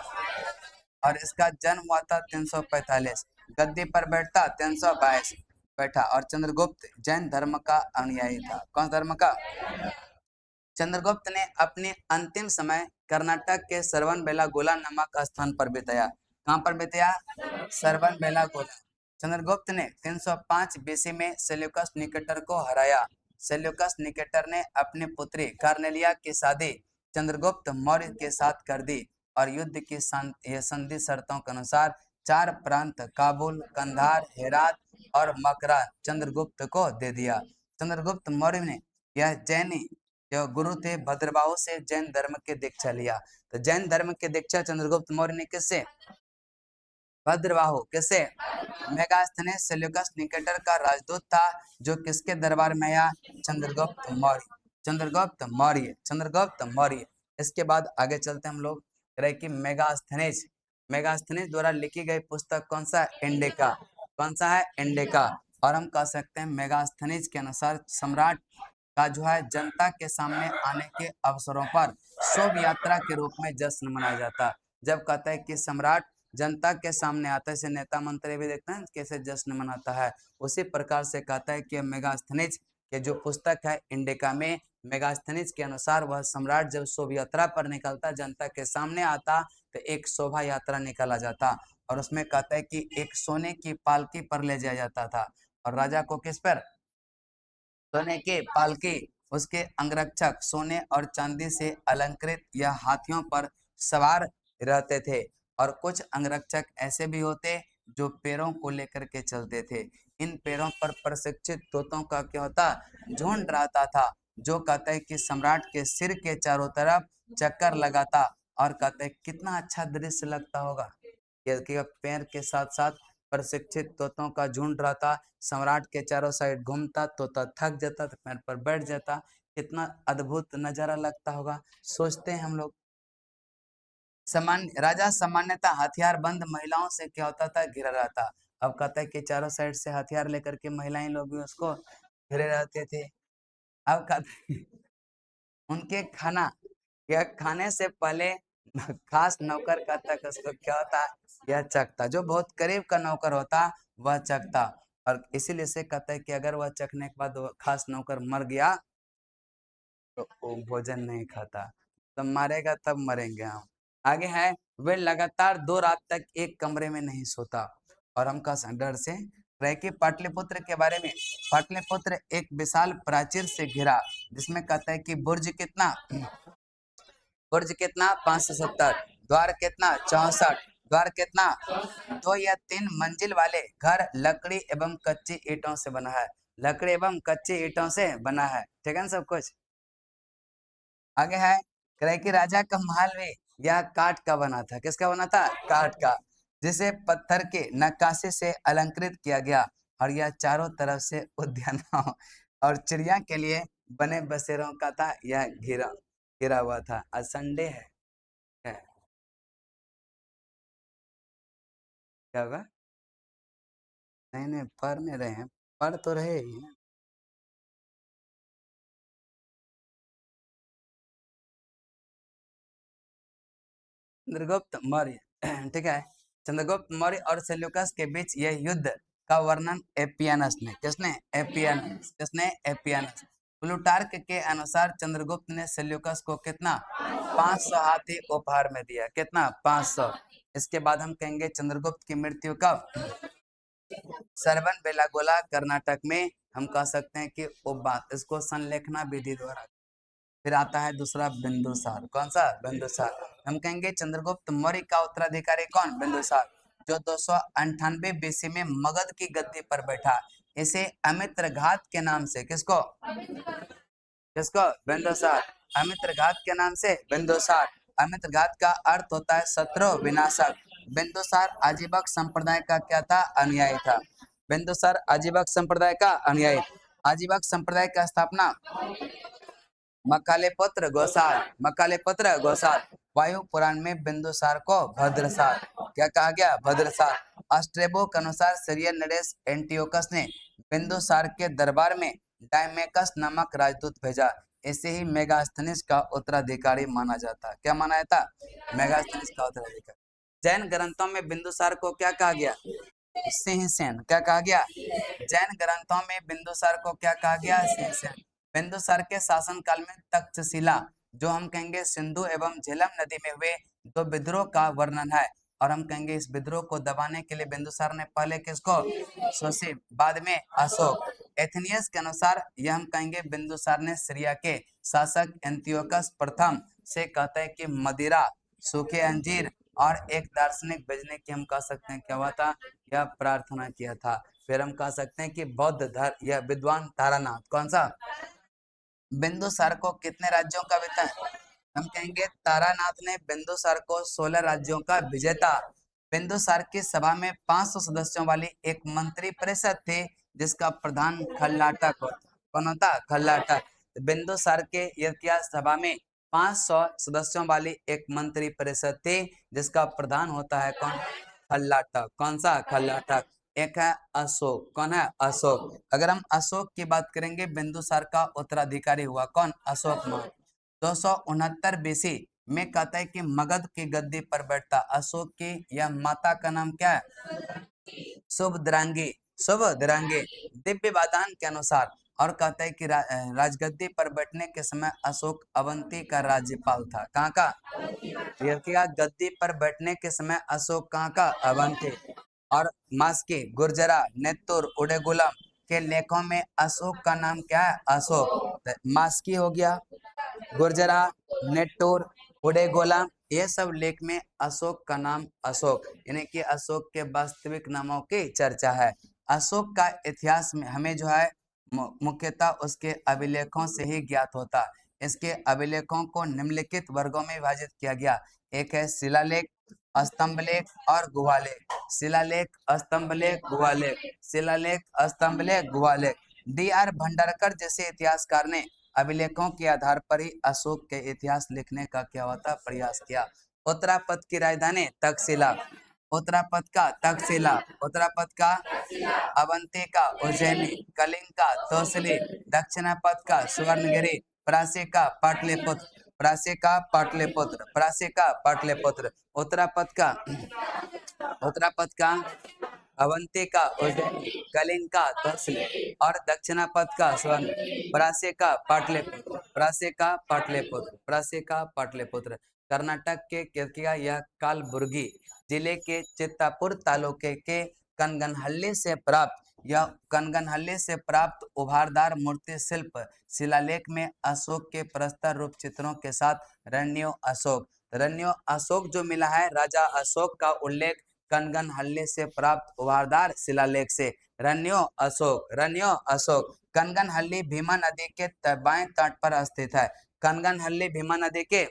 और इसका जन्म हुआ था 345। गद्दी पर बैठता 322 बैठा। और चंद्रगुप्त जैन धर्म का अनुयायी था। कौन धर्म का? चंद्रगुप्त ने अपने अंतिम समय कर्नाटक के सरवनबेलागोला नामक स्थान पर बिताया। कहां पर बिताया? सरवनबेलागोला। चंद्रगुप्त ने 305 बीसी में सेल्यूकस निकेटर को हराया। सेल्यूकस निकेटर ने अपनी पुत्री कार्नेलिया की शादी चंद्रगुप्त मौर्य के साथ कर दी, और युद्ध की संधि शर्तों के अनुसार 4 प्रांत काबुल, कंधार, हेरात और मकरा चंद्रगुप्त को दे दिया। चंद्रगुप्त मौर्य ने यह जैनी जो गुरु थे भद्रबाहु से जैन धर्म के दीक्षा लिया। तो जैन धर्म के दीक्षा चंद्रगुप्त मौर्य ने किससे? भद्रबाहु। किससे? मेगास्थनीज सेल्यूकस निकेटर का राजदूत था, जो किसके दरबार में आया? चंद्रगुप्त मौर्य। चंद्रगुप्त मौर्य। चंद्रगुप्त मौर्य। इसके बाद आगे चलते हम लोग, रहे कि मेगास्थनीज। मेगास्थनीज द्वारा लिखी गई पुस्तक कौन सा? इंडिका। कौन सा है? इंडिका। और हम कह सकते हैं मेगास्थनीज के अनुसार सम्राट का जो है जनता के सामने आने के अवसरों पर शोभ यात्रा के रूप में जश्न मनाया जाता है। जब कहता है कि सम्राट जनता के सामने आता है, इसे नेता मंत्री भी देखते हैं कैसे जश्न मनाता है, उसी प्रकार से कहता है कि मेगास्थनीज के जो पुस्तक है इंडिका में, मेगास्थनीज के अनुसार वह सम्राट जब शोभ यात्रा पर निकलता, जनता के सामने आता, तो एक शोभा यात्रा निकाला जाता, और उसमें कहता है कि एक सोने की पालकी पर ले जाया जाता था, और राजा को किस पर? सोने की पालकी। उसके अंगरक्षक सोने और चांदी से अलंकृत या हाथियों पर सवार रहते थे, और कुछ अंगरक्षक ऐसे भी होते जो पैरों को लेकर के चलते थे। इन पैरों पर प्रशिक्षित तोतों का क्या होता? झुंड रहता था, जो कहते हैं कि सम्राट के सिर के चारों तरफ चक्कर लगाता, और कहते हैं कितना अच्छा दृश्य लगता होगा कि पैर के साथ साथ प्रशिक्षित तोतों का झुंड रहता, सम्राट के चारों साइड घूमता, तोता थक जाता तो पैर पर बैठ जाता। कितना अद्भुत नजारा लगता होगा, सोचते हैं हम लोग। सामान्य राजा सामान्यतः हथियार बंद महिलाओं से क्या होता था? घिरा रहता। अब कहता है कि चारों साइड से हथियार लेकर के महिलाएं लोग भी उसको घिरे रहते थे। अब कहते हैं उनके खाना या खाने से पहले खास नौकर का तक उसको क्या होता? यह चखता। जो बहुत करीब का नौकर होता वह चखता, और इसीलिए से कहता है कि अगर वह चखने के बाद वो खास नौकर मर गया तो वो भोजन नहीं खाता, तब मारेगा तब मरेंगे हम। आगे है, वे लगातार 2 रात तक एक कमरे में नहीं सोता, और हम कह डर से रहे कि पाटलिपुत्र के बारे में, पाटलिपुत्र एक विशाल प्राचीर से घिरा, जिसमें कहता है कि बुर्ज कितना, बुर्ज कितना 570, द्वार कितना 64, द्वार कितना 2 या 3 मंजिल वाले घर लकड़ी एवं कच्ची ईंटों से बना है, लकड़ी एवं कच्ची ईंटों से बना है। ठीक है ना सब कुछ। आगे है कि राजा का महल भी यह काठ का बना था। किसका बना था? काठ का, जिसे पत्थर के नक्काशी से अलंकृत किया गया, और यह चारों तरफ से उद्यानों और चिड़िया के लिए बने बसेरों का था। यह घिरा घिरा हुआ था। आज संडे है, क्या होगा? नहीं नहीं, पढ़ नहीं रहे हैं, पढ़ तो रहे ही हैं। चंद्रगुप्त मौर्य ठीक है, चंद्रगुप्त मौर्य और सेल्यूकस के बीच यह युद्ध का वर्णन एपियानस ने, किसने? एपियानस। किसने? एपियानस। प्लूटार्क के अनुसार चंद्रगुप्त ने सेल्यूकस को कितना? 500 हाथी उपहार में दिया। कितना? 500। इसके बाद हम कहेंगे चंद्रगुप्त की मृत्यु कब? सरवन बेलागोला कर्नाटक में। हम कह सकते हैं कि इसको संलेखना विधि द्वारा। फिर आता है दूसरा बिंदुसार। कौन सा? बिंदुसार। हम कहेंगे चंद्रगुप्त मौर्य का उत्तराधिकारी कौन? बिंदुसार, जो 298 बीसी में मगध की गद्दी पर बैठा। इसे अमित्र घात के नाम से, किसको? किसको? बिंदुसार। अमित्र घात के नाम से बिंदुसार। अमित्र घात का अर्थ होता है शत्रु विनाशक। बिंदुसार अजीबक संप्रदाय का क्या था? अनुयायी था। बिंदुसार अजीबक संप्रदाय का अनुयायी। अजीबक संप्रदाय का स्थापना मकालेपुत्र घोषाल, मकालेपुत्र घोषाल। वायु पुराण में बिंदुसार को भद्रसार क्या कहा गया? भद्रसार। अस्ट्रेबो के अनुसार सीरियन नरेश एंटियोकस ने बिंदुसार के दरबार में डायमेकस नामक राजदूत भेजा। इसे ही मेगास्थनीज का उत्तराधिकारी माना जाता। क्या माना जाता? मेगास्थनीज का उत्तराधिकारी। जैन ग्रंथों में बिंदुसार को क्या कहा गया? सिंहसेन। क्या कहा गया? जैन ग्रंथों में बिंदुसार को क्या कहा गया? सिंहसेन। बिंदुसार के शासनकाल में तक्षशिला, जो हम कहेंगे सिंधु एवं झेलम नदी में हुए 2 विद्रोह का वर्णन है। और हम कहेंगे इस विद्रोह को दबाने के लिए बिंदुसार ने पहले किसको? सोसिम, बाद में अशोक। एथेनियस के अनुसार यह हम कहेंगे बिंदुसार ने सीरिया के शासक एंटियोकस प्रथम से कहते हैं कि मदिरा, सूखे अंजीर और एक दार्शनिक भेजने की हम कह सकते हैं क्या हुआ था? यह प्रार्थना किया था। फिर हम कह सकते हैं कि बौद्ध धर्म, यह विद्वान तारानाथ। कौन सा? बिंदुसार को कितने राज्यों का वितरण? हम कहेंगे तारानाथ ने बिंदुसार को 16 राज्यों का विजेता। बिंदुसार की सभा में 500 सदस्यों वाली एक मंत्री परिषद थी, जिसका प्रधान खल्लाटक होता। कौन होता? खल्लाटक। बिंदुसार के इतिहास सभा में 500 सदस्यों वाली एक मंत्री परिषद थी, जिसका प्रधान होता है कौन? खल्लाटक। कौन सा? खल्लाटक। एक है अशोक। कौन है? अशोक। अगर हम अशोक की बात करेंगे, बिंदुसार का उत्तराधिकारी हुआ कौन? अशोक मौर्य। 269 बीसी में कहता है कि मगध की गद्दी पर बैठता अशोक की यह माता का नाम क्या है? शुभद्रांगी। शुभद्रांगी। दिव्य बादान के अनुसार और कहता है कि राजगद्दी पर बैठने के समय अशोक अवंती का राज्यपाल था। कहाँ का? गद्दी पर बैठने के समय अशोक कहाँ का? अवंती। और मास्की, गुर्जरा, नेत्तुर, उडेगुलम के लेखों में अशोक का नाम क्या है? अशोक। मास्की हो गया, गुर्जरा, नेट्टूर, उडेगोला, ये सब लेख में अशोक का नाम अशोक, यानी कि अशोक के वास्तविक नामों की चर्चा है। अशोक का इतिहास में हमें जो है मुख्यतः उसके अभिलेखों से ही ज्ञात होता। इसके अभिलेखों को निम्नलिखित वर्गों में विभाजित किया गया। एक है शिलालेख, स्तंभलेख और गुहालेख। शिलालेख, स्तंभलेख, गुहालेख। शिलालेख, स्तंभलेख, गुहालेख। D.R. भंडारकर जैसे इतिहासकार ने अभिलेखों के आधार पर ही अशोक के इतिहास लिखने का क्या होता? प्रयास किया। उत्तरापद की राजधानी तक्षशिला। उत्तरापद का तक्षशिला। उत्तरापद का अवंती का उज्जैनी। कलिंग का तोसली। दक्षिणापद का सुवर्णगिरी। प्रासी का पाटलिपुत्र। प्रासी का पाटलिपुत्र। प्रासी का पाटलिपुत्र। उत्तरापद का उत्तरापद का अवंती का उज्जैनी। कलिंग का तोसली और दक्षिणापद का स्वर्ण। प्रासी का पाटलिपुत्र। प्रासी का पाटलिपुत्र। प्रासी का पाटलिपुत्र। कर्नाटक के किर्किया यह कालबुर्गी जिले के चित्तापुर तालुके के कनगनहल्ली से प्राप्त, यह कनगनहल्ली से प्राप्त उभारदार मूर्ति शिल्प शिलालेख में अशोक के प्रस्तर रूप चित्रों के साथ रण्यो अशोक जो मिला है, राजा अशोक का उल्लेख कनगनहल्ली से प्राप्त उभारदार शिलालेख से। रण्यो अशोक कनगनहल्ली भीमा नदी के बाएं तट पर स्थित है। कनगनहल्ली भीमा नदी के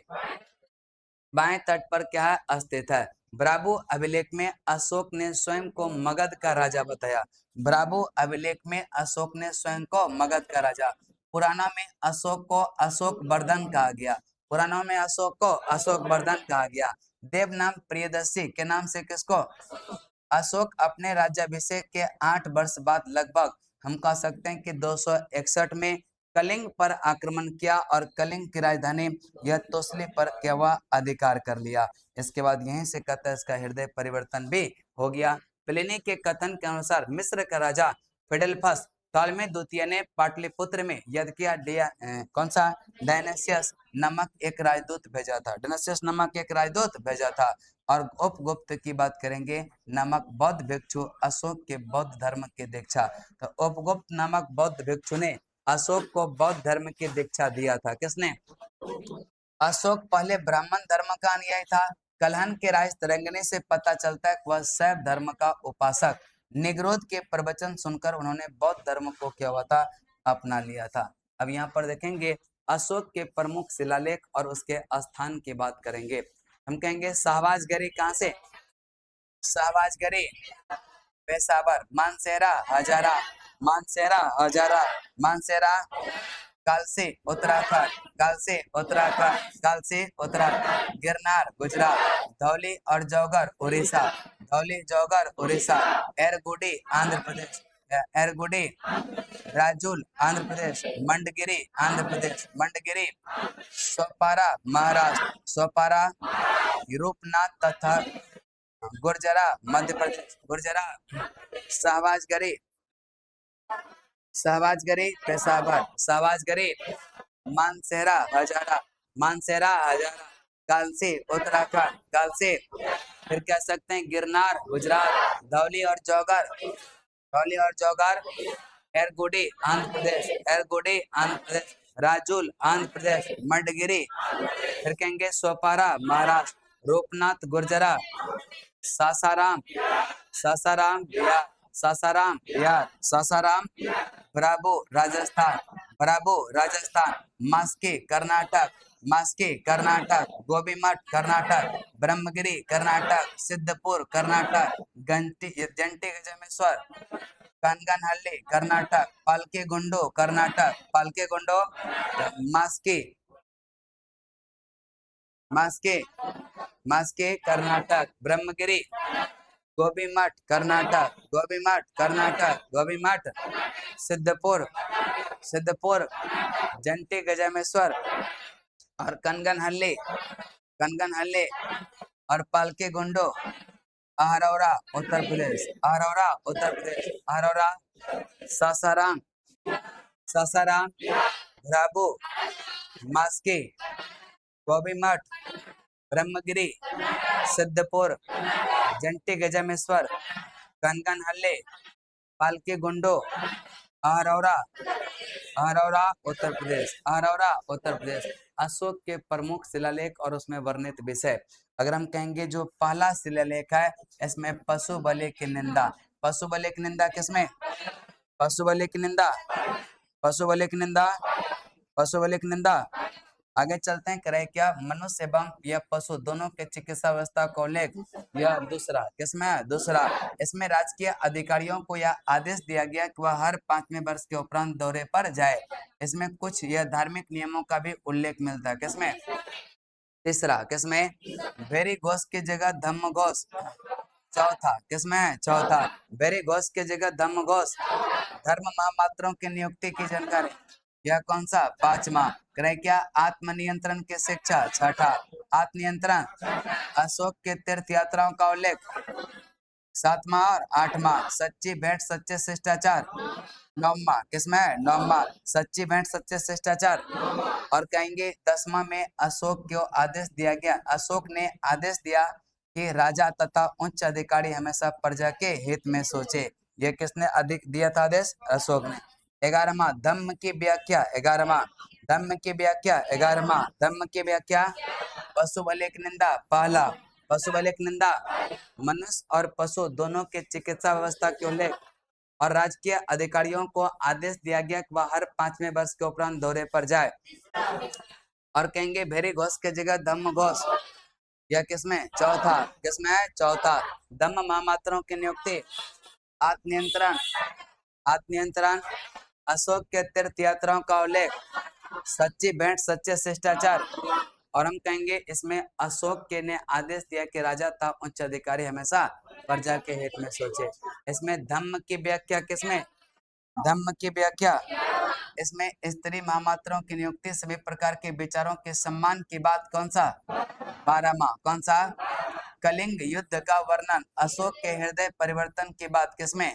बाएं तट पर क्या है, स्थित है। ब्राबू अभिलेख में अशोक ने स्वयं को मगध का राजा बताया। ब्राबू अभिलेख में अशोक ने स्वयं को मगध का राजा। पुराना में अशोक को अशोक वर्धन कहा गया। पुराना में अशोक को अशोक वर्धन कहा गया। देव नाम प्रियदर्शी के नाम से किसको? अशोक अपने राज्याभिषेक के 8 वर्ष बाद लगभग हम कह सकते हैं कि 261 में कलिंग पर आक्रमण किया और कलिंग की राजधानी यह तोसली पर क्या अधिकार कर लिया। इसके बाद यहीं से कहता है इसका हृदय परिवर्तन भी हो गया। प्लिनी के कथन के अनुसार मिस्र का राजा फिडेल्फस टॉलमी द्वितीय ने पाटलिपुत्र में यज्ञिया कौन सा डायनेसियस नामक एक राजदूत भेजा था। डायनेसियस नामक एक राजदूत भेजा था। और उपगुप्त की बात करेंगे नामक बौद्ध भिक्षु अशोक के बौद्ध धर्म की दीक्षा। तो उपगुप्त नामक बौद्ध भिक्षु ने अशोक को बौद्ध धर्म की दीक्षा दिया था। किसने? अशोक पहले ब्राह्मण धर्म का अनुयायी था। कलहन के राज तरंगनी से पता चलता है कि वह शैव धर्म का उपासक। निग्रोध के प्रवचन सुनकर उन्होंने बौद्ध धर्म को क्या हुआ था, अपना लिया था। अब यहाँ पर देखेंगे अशोक के प्रमुख शिलालेख और उसके स्थान की बात करेंगे। हम कहेंगे शाहबाजगरी कहाँ से? शाहबाजगरी पेशावर, मानसेरा हजारा, मानसेरा कालसी उत्तराखंड, गिरनार गुजरात, धौली और जौगर उड़ीसा, एरगुडी आंध्र प्रदेश, राजूल आंध्र प्रदेश, मंडगिरी सोपारा महाराष्ट्र, रूपनाथ तथा गुर्जरा मध्य प्रदेश, शाहबाजगरी पेशावर, मानसेरा हजारा, कालसी उत्तराखंड, फिर कह सकते हैं गिरनार गुजरात, धौली और जौगर, एरगुडी आंध्र प्रदेश, राजूल आंध्र प्रदेश, मंडगिरी, फिर कहेंगे सोपारा महाराष्ट्र, रूपनाथ गुर्जरा, सासाराम बिहार, ब्राबो राजस्थान, मास्की कर्नाटक, गोबीमठ कर्नाटक, ब्रह्मगिरी कर्नाटक, सिद्धपुर कर्नाटक, जंटी गजमेश्वर, कनगनहल्ली कर्नाटक, पालकेगुंडो मास्के कर्नाटक, ब्रह्मगिरी, गोबीमठ कर्नाटक, सिद्धपुर, जंटी गजमेश्वर और कनगनहल्ली और पालकेगुंडो अहरौरा उत्तर प्रदेश, सासाराम, ब्राबो, मास्की, गोबीमठ, ब्रह्मगिरी, सिद्धपुर, जंटी गजमेश्वर, कनगनहल्ली, पालकेगुंडो, अहरौरा उत्तर प्रदेश। अशोक के प्रमुख शिलालेख और उसमें वर्णित विषय। अगर हम कहेंगे जो पहला शिलालेख है इसमें पशु बलि की निंदा किसमें? पशु बलि की निंदा। आगे चलते हैं, करे क्या मनुष्य एवं यह पशु दोनों के चिकित्सा व्यवस्था को उल्लेख। यह दूसरा इसमें राजकीय अधिकारियों को यह आदेश दिया गया कि वह हर 5वें वर्ष के उपरांत दौरे पर जाए। इसमें कुछ यह धार्मिक नियमों का भी उल्लेख मिलता है। तीसरा भेरी घोष की जगह धम्म घोष। चौथा भेरी घोष की जगह धम्म घोष। धर्म महामात्रों की नियुक्ति की जानकारी। यह कौन सा? 5वां। क्या आत्मनियंत्रण की शिक्षा। 6ठा आत्मनियंत्रण। अशोक के तीर्थ यात्राओं का उल्लेख। 7वां और 8वां सच्ची भेंट सच्चे शिष्टाचार। 9वां सच्ची भेंट सच्चे शिष्टाचार। और कहेंगे 10वां में अशोक ने आदेश दिया कि राजा तथा उच्च अधिकारी हमेशा प्रजा के हित में सोचे। यह किसने अधिक दिया था आदेश? अशोक ने। 11वां धम्म की व्याख्या। 11वां धम्म की व्याख्या। 11वां धम्म की व्याख्या। पशु बल की निंदा। पहला पशु बल की निंदा, मनुष्य और पशु दोनों के चिकित्सा व्यवस्था के उल्लेख और राजकीय अधिकारियों को आदेश दिया गया कि वह हर 5वें वर्ष के उपरांत दौरे पर जाए और कहेंगे भेरी घोष के जगह धम्म घोष। यह किसमें? चौथा। किसमें है? चौथा। धम्म महामात्रों की नियुक्ति, आत्मनियंत्रण, आत्मनियंत्रण, अशोक के तीर्थ यात्राओं का उल्लेख, सच्ची भेंट, सच्चे शिष्टाचार। और हम कहेंगे इसमें अशोक के ने आदेश दिया कि राजा तथा उच्च अधिकारी हमेशा प्रजा के हित में सोचे। इसमें धम्म की व्याख्या किसमें? धम्म की व्याख्या। इसमें स्त्री महामात्रों की नियुक्ति, सभी प्रकार के विचारों के सम्मान की बात। कौन सा? 12वां। कौन सा? कलिंग युद्ध का वर्णन, अशोक के हृदय परिवर्तन की बात। किसमें?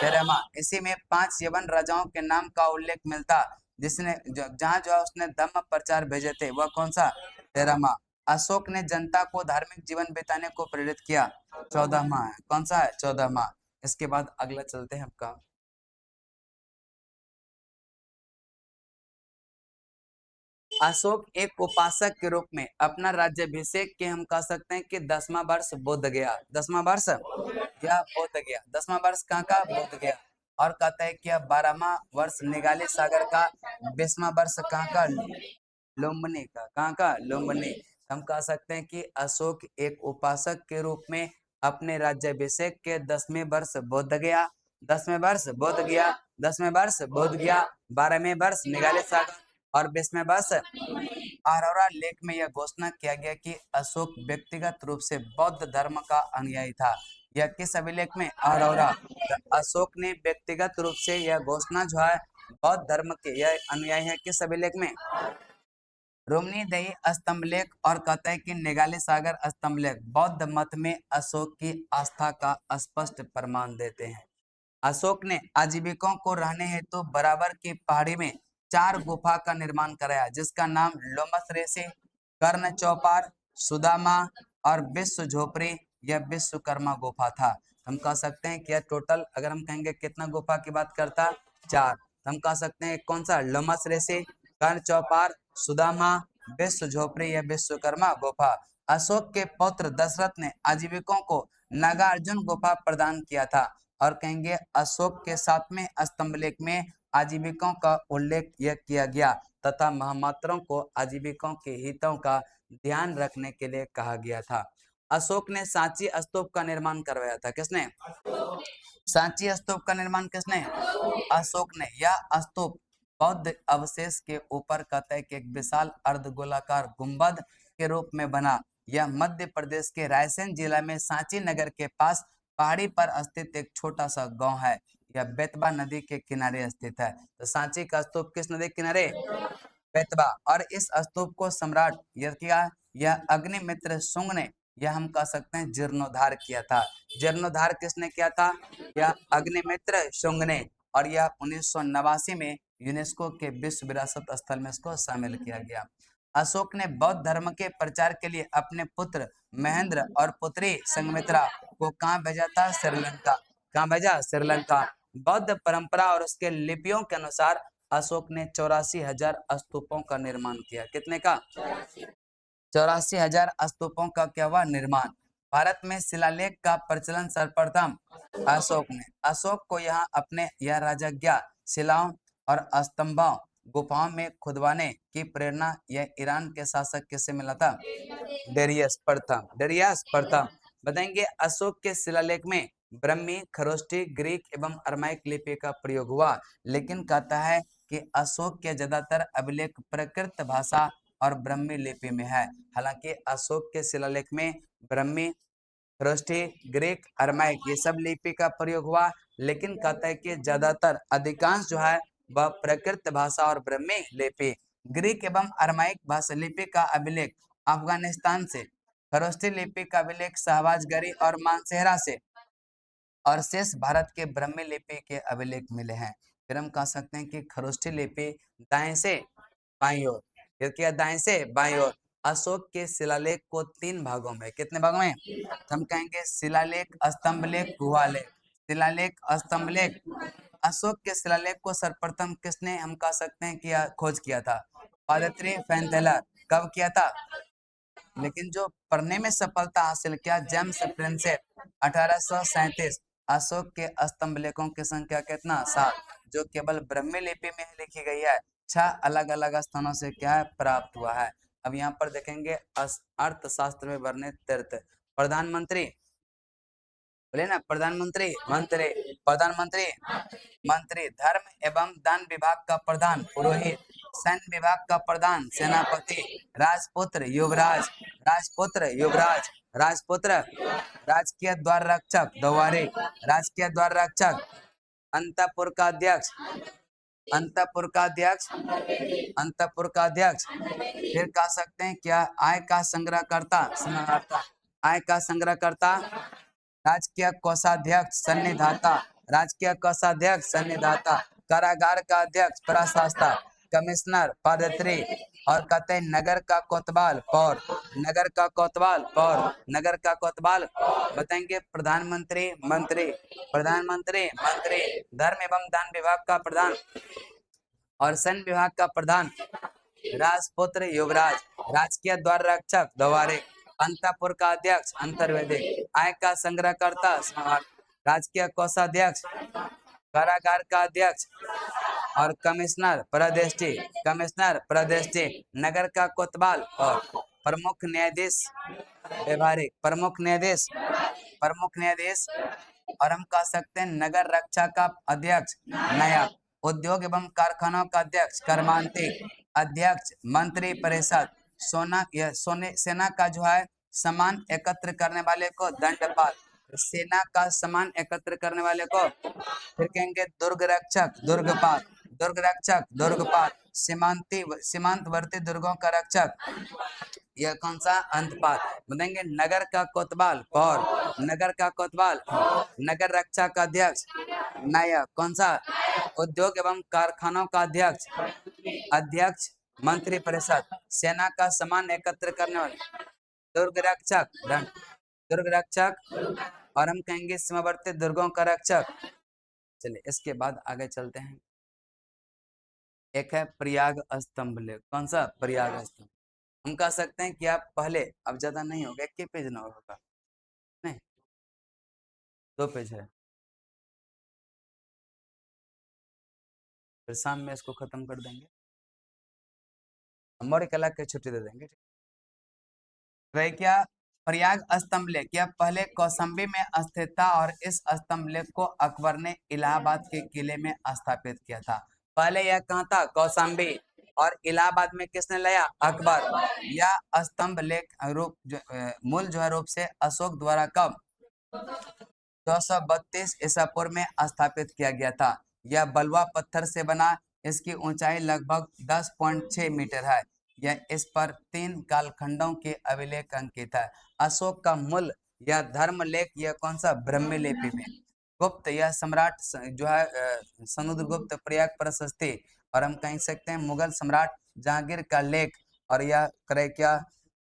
13वां। इसी में 5 यवन राजाओं के नाम का उल्लेख मिलता जिसने जहां जो उसने धम्म प्रचार भेजे थे। वह कौन सा? 13वां। अशोक ने जनता को धार्मिक जीवन बिताने को प्रेरित किया। 14वां। कौन सा है? 14वां। इसके बाद अगला चलते हैं आपका। अशोक एक उपासक के रूप में अपना राज्याभिषेक के हम कह सकते हैं कि 10वां वर्ष बोध गया। 10वां वर्ष या बोध गया। 10वां वर्ष कहाँ का? बोध गया। और कहता है कि 12वां वर्ष निगाली सागर का। 20वां वर्ष कहाँ का? लुम्बिनी का। कहाँ का? लुम्बिनी। हम कह सकते हैं कि अशोक एक उपासक के रूप में अपने राज्याभिषेक के 10वें वर्ष बोध गया। 10वें वर्ष बोध गया। 10वें वर्ष बोध गया। 12वें वर्ष निगाली सागर और 20वें वर्ष अरोरा लेख में यह घोषणा किया गया कि अशोक व्यक्तिगत रूप से बौद्ध धर्म का अनुयायी था। यह किस अभिलेख में? अरोरा। अशोक ने व्यक्तिगत रूप से यह घोषणा जो है बौद्ध धर्म के यह अनुयायी है। किस अभिलेख में? रोमनी दही स्तंभलेख और कहता है कि निगाली सागर स्तंभलेख बौद्ध मत में अशोक की आस्था का स्पष्ट प्रमाण देते हैं। अशोक ने आजीविकों को रहने हेतु बराबर की पहाड़ी में 4 गुफा का निर्माण कराया जिसका नाम लोमस ऋषि, कर्ण चौपार, सुदामा और विश्व झोपड़ी या विश्वकर्मा गुफा था। हम कह सकते हैं कि टोटल अगर हम कहेंगे कितना गुफा की बात करता? 4। हम कह सकते हैं कौन सा? लोमस ऋषि, कर्ण चौपार, सुदामा, विश्व झोपड़ी या विश्वकर्मा गुफा। अशोक के पुत्र दशरथ ने आजीविकों को नागार्जुन गुफा प्रदान किया था। और कहेंगे अशोक के 7वें स्तंभलेख में आजीविकों का उल्लेख यह किया गया तथा महामात्रों को आजीविकों के हितों का ध्यान रखने के लिए कहा गया था। अशोक ने सांची स्तूप का निर्माण करवाया था। किसने? सांची स्तूप का निर्माण किसने? अशोक ने। यह स्तूप बौद्ध अवशेष के ऊपर कहता है कि एक विशाल अर्धगोलाकार गुंबद के रूप में बना। यह मध्य प्रदेश के रायसेन जिला में सांची नगर के पास पहाड़ी पर स्थित एक छोटा सा गांव है। यह बेतवा नदी के किनारे स्थित है। तो सांची का स्तूप किस नदी के किनारे? बेतवा। और इस स्तूप को सम्राट यह अग्निमित्र शुंग ने यह हम कह सकते हैं जीर्णोद्धार किया था। जीर्णोद्धार किसने किया था? यह अग्निमित्र शुंग ने। और यह 1989 में यूनेस्को के विश्व विरासत स्थल में इसको शामिल किया गया। अशोक ने बौद्ध धर्म के प्रचार के लिए अपने पुत्र महेंद्र और पुत्री संघमित्रा को कहाँ भेजा था? श्रीलंका। कहाँ भेजा? श्रीलंका। बौद्ध परंपरा और उसके लिपियों के अनुसार अशोक ने 84,000 स्तूपों का निर्माण किया। कितने का? 84,000 स्तूपों का क्या हुआ? निर्माण। भारत में शिलालेख का प्रचलन सर्वप्रथम अशोक ने। अशोक को यहाँ अपने यह राजज्ञा शिलाओं और स्तंभों गुफाओं में खुदवाने की प्रेरणा यह ईरान के शासक किससे मिला था? डेरियस प्रथम। डेरियस प्रथम। बताएंगे अशोक के शिलालेख में ब्रह्मी, खरोष्ठी, ग्रीक एवं अरमाइक लिपि का प्रयोग हुआ। लेकिन कहता है कि अशोक के ज्यादातर अभिलेख प्राकृत भाषा और ब्रह्मी लिपि में है। हालांकि अशोक के शिलालेख में ब्रह्मी, खरोष्ठी, ग्रीक, अरमाइक ये सब लिपि का प्रयोग हुआ। लेकिन कहता है कि ज्यादातर अधिकांश जो है वह प्राकृत भाषा और ब्रह्मी लिपि। ग्रीक एवं अरमाइक भाषा लिपि का अभिलेख अफगानिस्तान से, खरोष्ठी लिपि का अभिलेख शाहबाजगरी और मानसेहरा से और शेष भारत के ब्रह्मी लिपि के अभिलेख मिले हैं। फिर हम कह सकते हैं कि खरोष्ठी लिपि दाएं से बाईं ओर, दाएं से बाईं ओर अशोक के शिलालेख को 3 भागों में, कितने भागों में? तो हम कहेंगे शिलालेख, स्तंभलेख, गुहालेख। शिलालेख, स्तंभलेख। अशोक के शिलालेख को सर्वप्रथम किसने, हम कह सकते हैं, किया, खोज किया था? पादत्री फैनटेलर। कब किया था? लेकिन जो पढ़ने में सफलता हासिल किया, जेम्स प्रिंसेप, 1837। अशोक के स्तंभलेखों की संख्या कितना? 7, जो केवल ब्राह्मी लिपि में लिखी गई है। 6 अलग अलग स्थानों से क्या है, प्राप्त हुआ है। अब यहाँ पर देखेंगे अर्थशास्त्र में वर्णित तीर्थ। प्रधानमंत्री, बोले ना, प्रधानमंत्री, मंत्री, प्रधानमंत्री, मंत्री। धर्म एवं दान विभाग का प्रधान पुरोहित। सैन्य विभाग का प्रधान सेनापति। राजपुत्र युवराज, राजपुत्र युवराज, राजपुत्र। राजकीय द्वार रक्षक द्वारे, राजकीय द्वार रक्षक। अंतपुर का अध्यक्ष, अंतपुर का अध्यक्ष, अंतपुर का अध्यक्ष। फिर कह सकते हैं क्या, आय का संग्रहकर्ता, संग्रहकर्ता, आय का संग्रहकर्ता। राजकीय कोषाध्यक्ष, सन्निधाता, राजकीय कोषाध्यक्ष, सन्निधाता। कारागार का अध्यक्ष, प्रशासक, कमिश्नर, पादत्री। और कहते हैं नगर का कोतवाल, पौर, नगर का कोतवाल, पौर, नगर का कोतवाल। बताएंगे प्रधानमंत्री, मंत्री, प्रधानमंत्री, मंत्री। धर्म एवं दान विभाग का प्रधान और सैन्य विभाग का प्रधान राजपुत्र युवराज। राजकीय द्वार रक्षक द्वारे। अंतपुर का अध्यक्ष अंतर्वेदी। आय का संग्रहकर्ता राजकीय कोषाध्यक्ष। कारागार का अध्यक्ष और कमिश्नर प्रदेष्टि, कमिश्नर प्रदेष्टि। नगर का कोतवाल और प्रमुख न्यायाधीश व्यवहारिक, प्रमुख न्यायाधीश, प्रमुख न्यायाधीश। और हम कह सकते हैं नगर रक्षा का अध्यक्ष नायक। उद्योग एवं कारखानों का अध्यक्ष कर्मांतिक। अध्यक्ष मंत्री परिषद। सोना, यह सोने, सेना का जो है सामान एकत्र करने वाले को दंडपाल। सेना का सामान एकत्र करने वाले को फिर कहेंगे दुर्ग रक्षक, दुर्गपाल, दुर्ग रक्षक, दुर्गपाल। सीमांती, सीमांतवर्ती दुर्गों का रक्षक, यह कौन सा? अंतपाल। बताएंगे नगर का कोतवाल, पौर, नगर का कोतवाल। नगर रक्षा का अध्यक्ष नायक, कौन सा? उद्योग एवं कारखानों का अध्यक्ष, अध्यक्ष मंत्री परिषद। सेना का सामान एकत्र करने वाले दुर्ग रक्षक, दुर्ग रक्षक। और हम कहेंगे सीमावर्ती दुर्गों का रक्षक। चलिए इसके बाद आगे चलते हैं। एक है प्रयाग स्तंभ लेख। कौन सा? प्रयाग स्तंभ। हम कह सकते हैं कि आप पहले, अब ज्यादा नहीं होगा, एक पेज ना होगा, नहीं 2 पेज है, फिर शाम में इसको खत्म कर देंगे, मौर्य कला की छुट्टी दे देंगे। वह क्या, प्रयाग स्तंभ लेख यह पहले कौशाम्बी में स्थित था और इस स्तंभ लेख को अकबर ने इलाहाबाद के किले में स्थापित किया था। पहले यह कहाँ था? कौशाम्बी। और इलाहाबाद में किसने लाया? अकबर। यह स्तंभ लेख रूप मूल जो है रूप से अशोक द्वारा कब 232 ईसा पूर्व में स्थापित किया गया था। यह बलुआ पत्थर से बना, इसकी ऊंचाई लगभग 10.6 मीटर है। यह इस पर 3 कालखंडों के अभिलेख अंकित है। अशोक का मूल यह धर्मलेख, यह कौन सा? ब्राह्मी लिपि में। गुप्त, यह सम्राट जो है समुद्रगुप्त प्रयाग प्रशस्ति। और हम कह सकते हैं मुगल सम्राट जहांगीर का लेख। और यह करे क्या,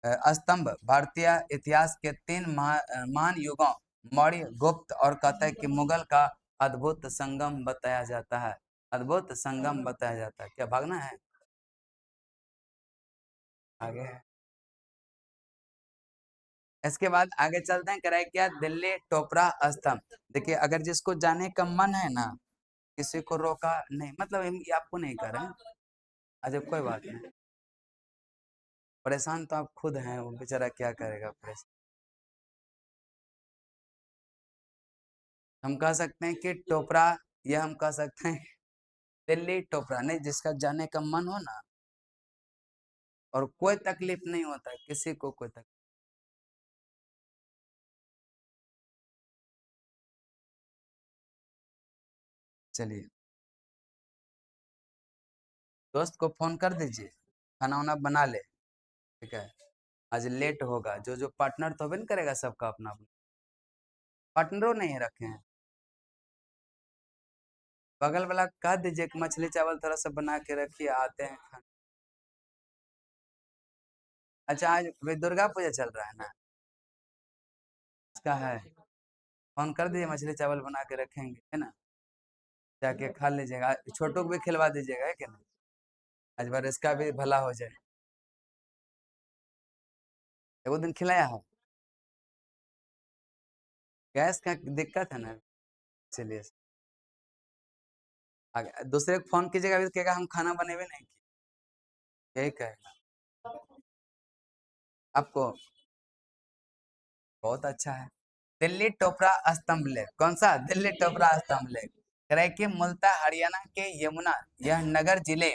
स्तंभ भारतीय इतिहास के 3 महान युगों मौर्य, गुप्त और कहता है कि मुगल का अद्भुत संगम बताया जाता है। अद्भुत संगम बताया जाता है। क्या भागना है? आगे है। इसके बाद आगे चलते हैं। कराए क्या, दिल्ली टोपरा स्तंभ। देखिए अगर जिसको जाने का मन है ना, किसी को रोका नहीं, मतलब हम ये आपको नहीं कर रहे हैं। अच्छा कोई बात नहीं, परेशान तो आप खुद हैं, वो बेचारा क्या करेगा परेशान। हम कह सकते हैं कि टोपरा, यह हम कह सकते हैं दिल्ली टोपरा। नहीं, जिसका जाने का मन हो ना और कोई तकलीफ नहीं होता है, किसी को कोई तकलीफ। चलिए दोस्त को फोन कर दीजिए, खाना वाना बना ले, ठीक है? आज लेट होगा। जो जो पार्टनर तो भी नहीं करेगा, सबका अपना अपना पार्टनरों नहीं रखे हैं। बगल वाला कह दीजिए कि मछली चावल थोड़ा सा बना के रखिए, आते हैं खाने। अच्छा आज अभी दुर्गा पूजा चल रहा है ना, इसका है। फोन कर दीजिए, मछली चावल बना के रखेंगे, है ना, जाके खा लीजिएगा, छोटू को भी खिलवा दीजिएगा, है कि नहीं, आज बार इसका भी भला हो जाए। एक दिन खिलाया है, गैस का दिक्कत है ना, इसलिए दूसरे को फोन कीजिएगा, अभी तो कहेगा हम खाना बनेबे नहीं किए, यही कहेगा आपको। बहुत अच्छा है। दिल्ली टोपरा स्तंभ लेख, कौन सा, दिल्ली टोपरा स्तंभ लेख, क्रैकी मूलतः हरियाणा के यमुना यह नगर जिले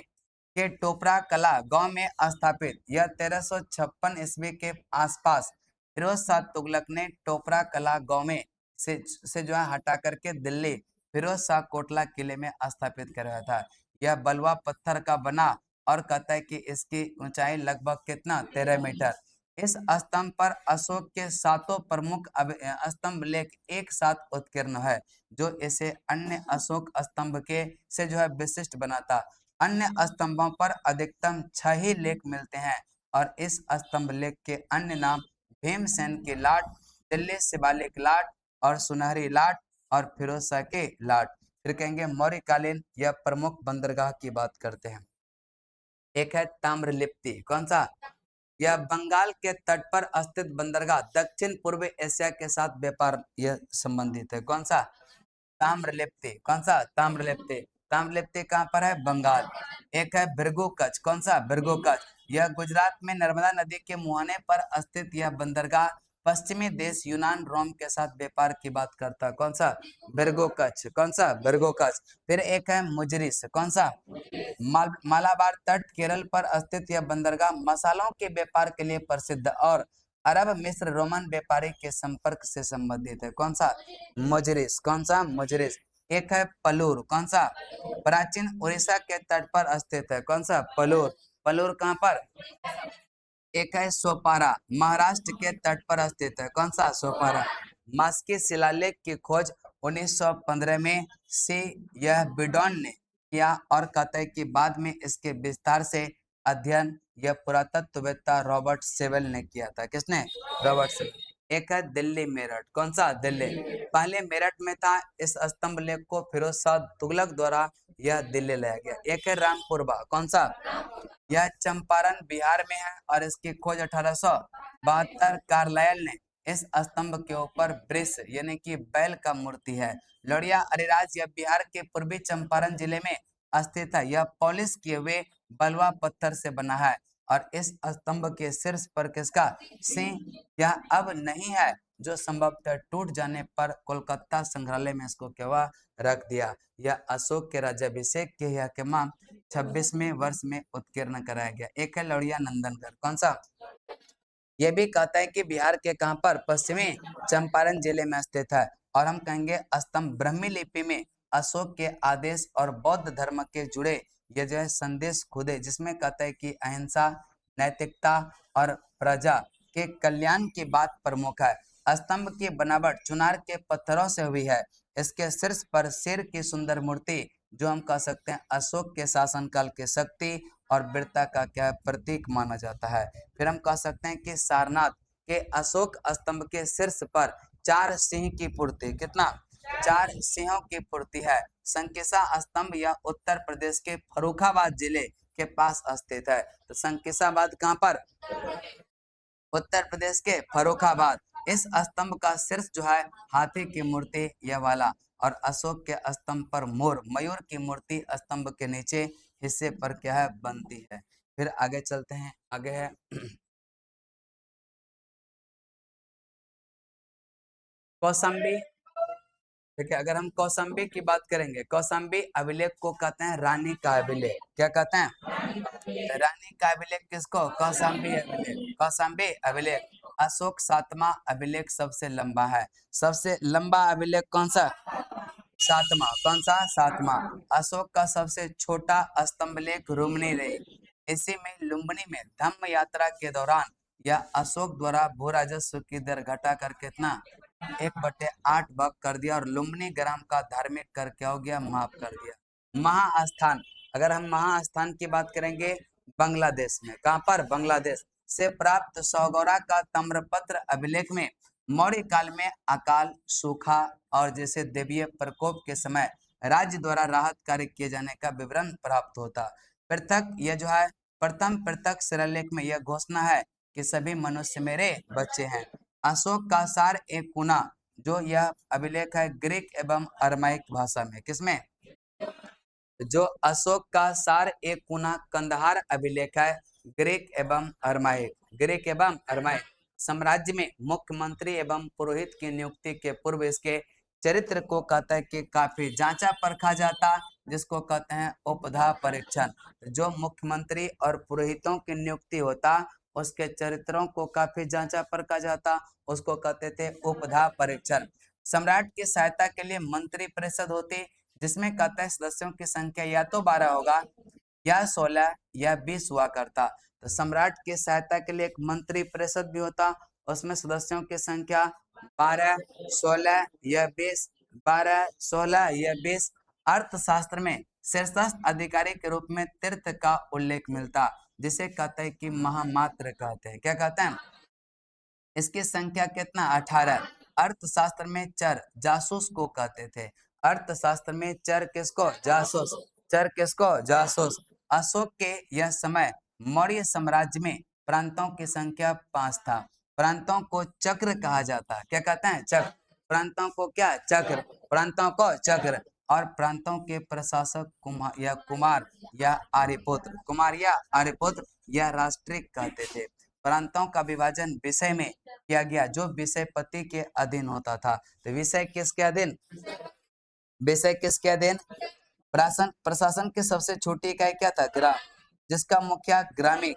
के टोपरा कला गांव में स्थापित, यह 1356 ईस्वी के आसपास फिरोज शाह तुगलक ने टोपरा कला गांव में से जो है हटा करके दिल्ली फिरोज शाह कोटला किले में स्थापित कराया था। यह बलुआ पत्थर का बना और कहता है कि इसकी ऊंचाई लगभग कितना 13 मीटर। इस स्तंभ पर अशोक के सातों प्रमुख स्तंभ लेख एक साथ उत्कीर्ण है, जो इसे अन्य अशोक स्तंभ के से जो है विशिष्ट बनाता। अन्य स्तंभों पर अधिकतम 6 ही लेख मिलते हैं, और इस स्तंभ लेख के अन्य नाम भीमसेन की लाट, दिल्ली शिवालिक लाट और सुनहरी लाट और फिरोज शाह के लाट। फिर कहेंगे मौर्यकालीन या प्रमुख बंदरगाह की बात करते हैं। एक है ताम्रलिप्ति, कौन सा, यह बंगाल के तट पर स्थित बंदरगाह, दक्षिण पूर्व एशिया के साथ व्यापार यह संबंधित है, कौन सा, ताम्रलिप्ति, कौन सा, ताम्रलिप्ति। ताम्रलिप्ति कहाँ पर है, बंगाल। एक है भृगु कच्छ, कौन सा, भृगु कच्छ, यह गुजरात में नर्मदा नदी के मुहाने पर स्थित यह बंदरगाह पश्चिमी देश यूनान रोम के साथ व्यापार की बात करता है, कौन सा, भृगु कच्छ, कौन सा, भृगु कच्छ। फिर एक है मुजरिस, कौन सा, मालाबार तट केरल पर स्थित यह बंदरगाह मसालों के व्यापार के लिए प्रसिद्ध और अरब मिस्र रोमन व्यापारी के संपर्क से संबंधित है, कौन सा, मुजरिस, कौन सा, मुजरिस। एक है पलूर, कौन सा, प्राचीन उड़ीसा के तट पर स्थित है, कौन सा, पलूर। पलूर कहाँ पर, एक है सोपारा, महाराष्ट्र के तट पर स्थित है, कौन सा, सोपारा। मास्की शिलालेख की खोज 1915 में से यह बिडॉन ने किया, और कहता है कि बाद में इसके विस्तार से अध्ययन यह पुरातत्ववेत्ता रॉबर्ट सेवल ने किया था, किसने, रॉबर्ट सेवल। एक है दिल्ली मेरठ, कौन सा, दिल्ली, पहले मेरठ में था, इस स्तंभ लेख को फिरोज शाह तुगलक द्वारा यह दिल्ली लाया गया। एक है रामपुरबा, कौन सा, यह चंपारण बिहार में है, और इसकी खोज 1872 कार्लायल ने इस स्तंभ के ऊपर वृष यानी कि बैल का मूर्ति है। लौड़िया अरिराज यह बिहार के पूर्वी चंपारण जिले में स्थित है। यह पॉलिश किए हुए बलुआ पत्थर से बना है, और इस स्तंभ के शीर्ष पर किसका सिंह यह अब नहीं है, जो संभवतः टूट जाने पर कोलकाता संग्रहालय में इसको क्या हुआ, रख दिया। यह अशोक के राज्याभिषेक के यह के माह 26वें वर्ष में उत्कीर्ण कराया गया। एक है लौड़िया नंदनगढ़, कौन सा, ये भी कहता है कि बिहार के कहां पर, पश्चिमी चंपारण जिले में स्थित है। और हम कहेंगे स्तंभ ब्राह्मी लिपि में अशोक के आदेश और बौद्ध धर्म के जुड़े ये जो है संदेश खुदे, जिसमें कहता है कि अहिंसा, नैतिकता और प्रजा के कल्याण की बात प्रमुख है। स्तंभ की बनावट चुनार के पत्थरों से हुई है। इसके शीर्ष पर शेर की सुंदर मूर्ति, जो हम कह सकते हैं अशोक के शासनकाल की शक्ति और वीरता का क्या प्रतीक माना जाता है। फिर हम कह सकते हैं कि सारनाथ के अशोक स्तंभ के शीर्ष पर 4 सिंह की पूर्ति, कितना, 4 सिंहों की पूर्ति है। संकिसा स्तंभ यह उत्तर प्रदेश के फर्रुखाबाद जिले के पास स्थित है। तो संकिसाबाद कहाँ पर, उत्तर प्रदेश के फर्रुखाबाद। इस स्तंभ का शीर्ष जो है हाथी की मूर्ति यह वाला, और अशोक के स्तंभ पर मोर मयूर की मूर्ति स्तंभ के नीचे हिस्से पर क्या है, बनती है। फिर आगे चलते हैं, आगे है कौशाम्बी। देखिए अगर हम कौशाम्बी की बात करेंगे, कौशाम्बी अभिलेख को कहते हैं रानी का अभिलेख, क्या कहते हैं, रानी का अभिलेख किसको, कौशाम्बी अभिलेख, कौशाम्बी अभिलेख। अशोक सातवां अभिलेख सबसे लंबा है। सबसे लंबा अभिलेख कौन सा, सातवां, कौन सा, सातवां। अशोक का सबसे छोटा स्तंभ लेख रुम्नी रही। इसी में लुम्बिनी में धम्म यात्रा के दौरान यह अशोक द्वारा भू राजस्व की दर घटा कर कितना 1/8 भाग कर दिया, और लुम्बिनी ग्राम का धार्मिक कर क्या हो गया, माफ कर दिया। महास्थान, अगर हम महास्थान की बात करेंगे बांग्लादेश में, कहां पर, बांग्लादेश। से प्राप्त सौगौरा का ताम्रपत्र अभिलेख में मौर्य काल में अकाल, सूखा और जैसे दैवीय प्रकोप के समय राज्य द्वारा राहत कार्य किए जाने का विवरण प्राप्त होता। पृथक यह जो है प्रथम पृथक शिलालेख में यह घोषणा है कि सभी मनुष्य मेरे बच्चे हैं। अशोक का सार एक कुना, जो यह अभिलेख है ग्रीक एवं अरमाइक भाषा में। किसमें? जो अशोक का सार एक कुना कंदहार अभिलेख है ग्रीक एवं अरमाइक। ग्रीक एवं अरमाइक साम्राज्य में मुख्यमंत्री एवं पुरोहित की नियुक्ति के पूर्व इसके चरित्र को कहता है कि काफी जांचा परखा जाता, जिसको कहते हैं उपधा परीक्षण। जो मुख्यमंत्री और पुरोहितों की नियुक्ति होता उसके चरित्रों को काफी जांचा परखा जाता, उसको कहते थे उपधा परीक्षण। सम्राट की सहायता के लिए मंत्री परिषद होती, जिसमें कहता है सदस्यों की संख्या या तो 12 होगा या 16 या 20 हुआ करता। तो सम्राट की सहायता के लिए एक मंत्री परिषद भी होता, उसमें सदस्यों की संख्या 12, 16 या 20, 12, 16 या 20। अर्थशास्त्र में शीर्षस्थ अधिकारी के रूप में तीर्थ का उल्लेख मिलता, जिसे कहते हैं कि महामात्र कहते हैं। क्या कहते हैं? इसकी संख्या कितना? 18। अर्थशास्त्र में चर जासूस को कहते थे। अर्थशास्त्र में चर किसको? जासूस। चर किसको? जासूस। अशोक के यह समय मौर्य साम्राज्य में प्रांतों की संख्या 5 था। प्रांतों को चक्र कहा जाता। क्या कहते हैं? चक्र। प्रांतों को क्या? चक्र। प्रांतों को चक्र। और प्रांतों के प्रशासक कुमार या आर्यपुत्र, कुमार या आर्यपुत्र या राष्ट्रिक कहते थे। प्रांतों का विभाजन विषय में किया गया, जो विषयपति के अधीन होता था। तो विषय किसके अधीन? विषय किसके अधीन? प्रशासन की सबसे छोटी इकाई क्या था? ग्राम, जिसका मुखिया ग्रामीण,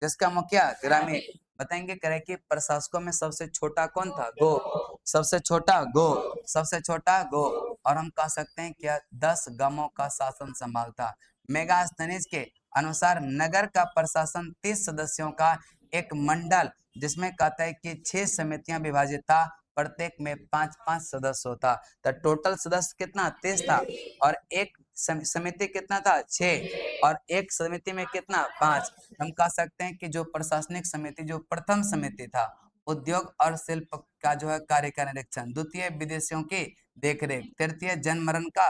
जिसका मुखिया ग्रामीण। बताएंगे करें कि प्रशासकों में सबसे छोटा कौन था? गो। सबसे छोटा गो, सबसे छोटा गो। और हम कह सकते हैं क्या 10 गांवों का शासन संभालता। मेगास्थनीज के अनुसार नगर का प्रशासन 30 सदस्यों का एक मंडल, जिसमें कहता है कि 6 समितियां विभाजित था, प्रत्येक में 5-5 सदस्य होता। तो टोटल सदस्य कितना? 30 था। और एक समिति कितना था? 6। और एक समिति में कितना? 5। हम कह सकते हैं कि जो प्रशासनिक समिति, जो प्रथम समिति था, उद्योग और शिल्प का जो है कार्य का निरीक्षण, द्वितीय विदेशियों की देखरेख, तृतीय जन मरण का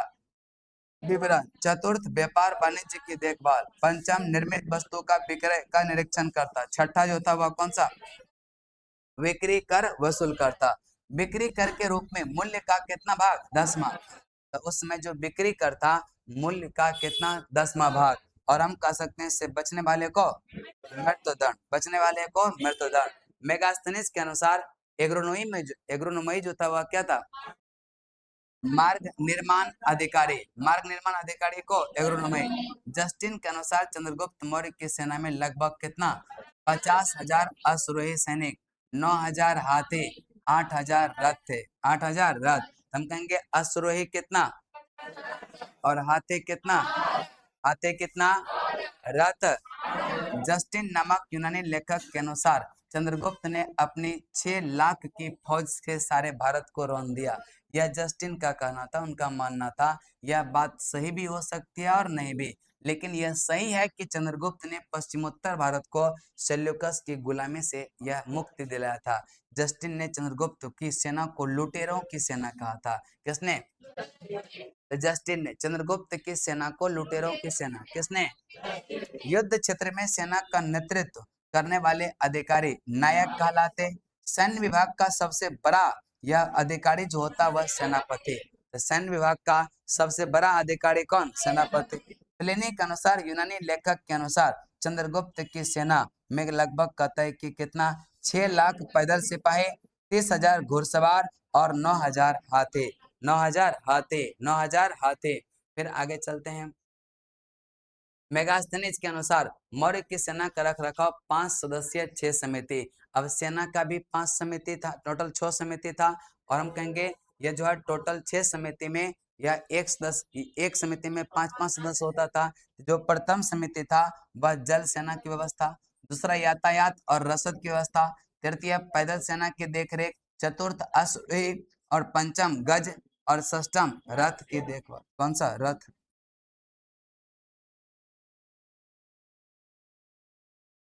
विवरण, चतुर्थ व्यापार वाणिज्य की देखभाल, पंचम निर्मित वस्तु का विक्रय का निरीक्षण करता, छठा जो था वह कौन सा? बिक्री कर वसूल करता। बिक्री कर के रूप में मूल्य का कितना भाग? 10वां। तो उस समय जो बिक्री करता मूल्य का कितना? 10वां भाग। और हम कह सकते हैं इससे बचने वाले को मृत्युदंड, बचने वाले को मृत्युदंड। मेगास्थनीज के अनुसार एग्रोनोमी जो था वह क्या था? मार्ग निर्माण अधिकारी। मार्ग निर्माण अधिकारी को एग्रोनोमी। जस्टिन के अनुसार चंद्रगुप्त मौर्य की सेना में लगभग कितना? 50,000 अश्वारोही सैनिक, 9,000 हाथी, 8,000 रथ थे। 8,000 रथ। हम कहेंगे अश्वारोही कितना और हाथी कितना? हाथी कितना? रथ। जस्टिन नामक यूनानी लेखक के अनुसार चंद्रगुप्त ने अपनी 6 लाख की फौज से सारे भारत को रौंद दिया। यह जस्टिन का कहना था, उनका मानना था। यह बात सही भी हो सकती है और नहीं भी, लेकिन यह सही है कि चंद्रगुप्त ने पश्चिमोत्तर भारत को सेल्यूकस की गुलामी से यह मुक्ति दिलाया था। जस्टिन ने चंद्रगुप्त की सेना को लुटेरों की सेना कहा था। किसने? जस्टिन ने चंद्रगुप्त की सेना को लुटेरों की सेना। किसने? युद्ध क्षेत्र में सेना का नेतृत्व करने वाले अधिकारी नायक कहलाते। सैन्य विभाग का सबसे बड़ा यह अधिकारी जो होता वह सेनापति। तो सैन्य विभाग का सबसे बड़ा अधिकारी कौन? सेनापति। प्लिनी के अनुसार, यूनानी लेखक के अनुसार चंद्रगुप्त की सेना में लगभग कहता है कि कितना? 6 लाख पैदल सिपाही, 30,000 घुड़सवार और 9,000 हाथी। 9,000 हाथी, 9,000 हाथी। फिर आगे चलते हैं। मेगास्थनीज के अनुसार मौर्य की सेना का रख रखाव 5 सदस्यीय 6 समिति। अब सेना का भी 5 समिति था, टोटल 6 समिति था। और हम कहेंगे यह जो है टोटल 6 समिति में यह एक समिति में 5-5 सदस्य होता था। जो प्रथम समिति था वह जल सेना की व्यवस्था, दूसरा यातायात और रसद की व्यवस्था, तृतीय पैदल सेना की देखरेख, चतुर्थ अश्व और पंचम गज और षष्ठम रथ की देखभाल। कौन सा? रथ।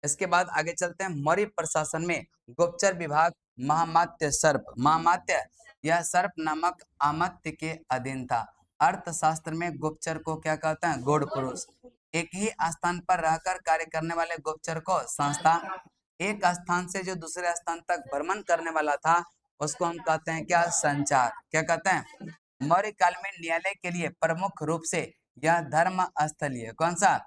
इसके बाद आगे चलते हैं। मौर्य प्रशासन में गुप्तचर विभाग महामात्य सर्प, महामात्य यह सर्प नामक अमात्य के अधीन था। अर्थशास्त्र में गुप्तचर को क्या कहते हैं? गूढ़ पुरुष। एक ही स्थान पर रहकर कार्य करने वाले गुप्तचर को संस्था, एक स्थान से जो दूसरे स्थान तक भ्रमण करने वाला था उसको हम कहते हैं क्या? संचार। क्या कहते हैं? मौर्य काल में न्यायालय के लिए प्रमुख रूप से यह धर्म स्थलीय, कौन सा?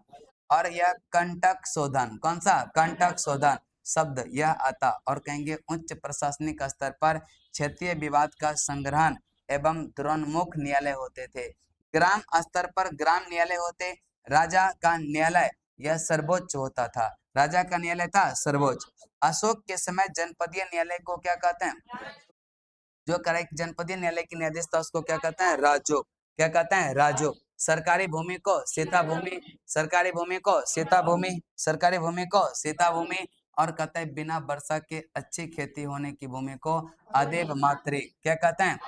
और यह कंटक शोधन, कौन सा? कंटक शोधन शब्द यह आता। और कहेंगे उच्च प्रशासनिक स्तर पर क्षेत्रीय विवाद का संग्रहण एवं द्रोणमुख न्यायालय होते थे। ग्राम स्तर पर ग्राम न्यायालय होते। राजा का न्यायालय यह सर्वोच्च होता था। राजा का न्यायालय था सर्वोच्च। अशोक के समय जनपदीय न्यायालय को क्या कहते हैं? जो करेक्ट जनपदीय न्यायालय की न्यायाधीश था उसको क्या कहते हैं? राजोग। क्या कहते हैं? राजोग। सरकारी भूमि को सीता भूमि, सरकारी भूमि को सीता भूमि, सरकारी भूमि को सीता भूमि, और कहते हैं बिना वर्षा के अच्छी खेती होने की भूमि को अदेव मातृ। क्या कहते हैं?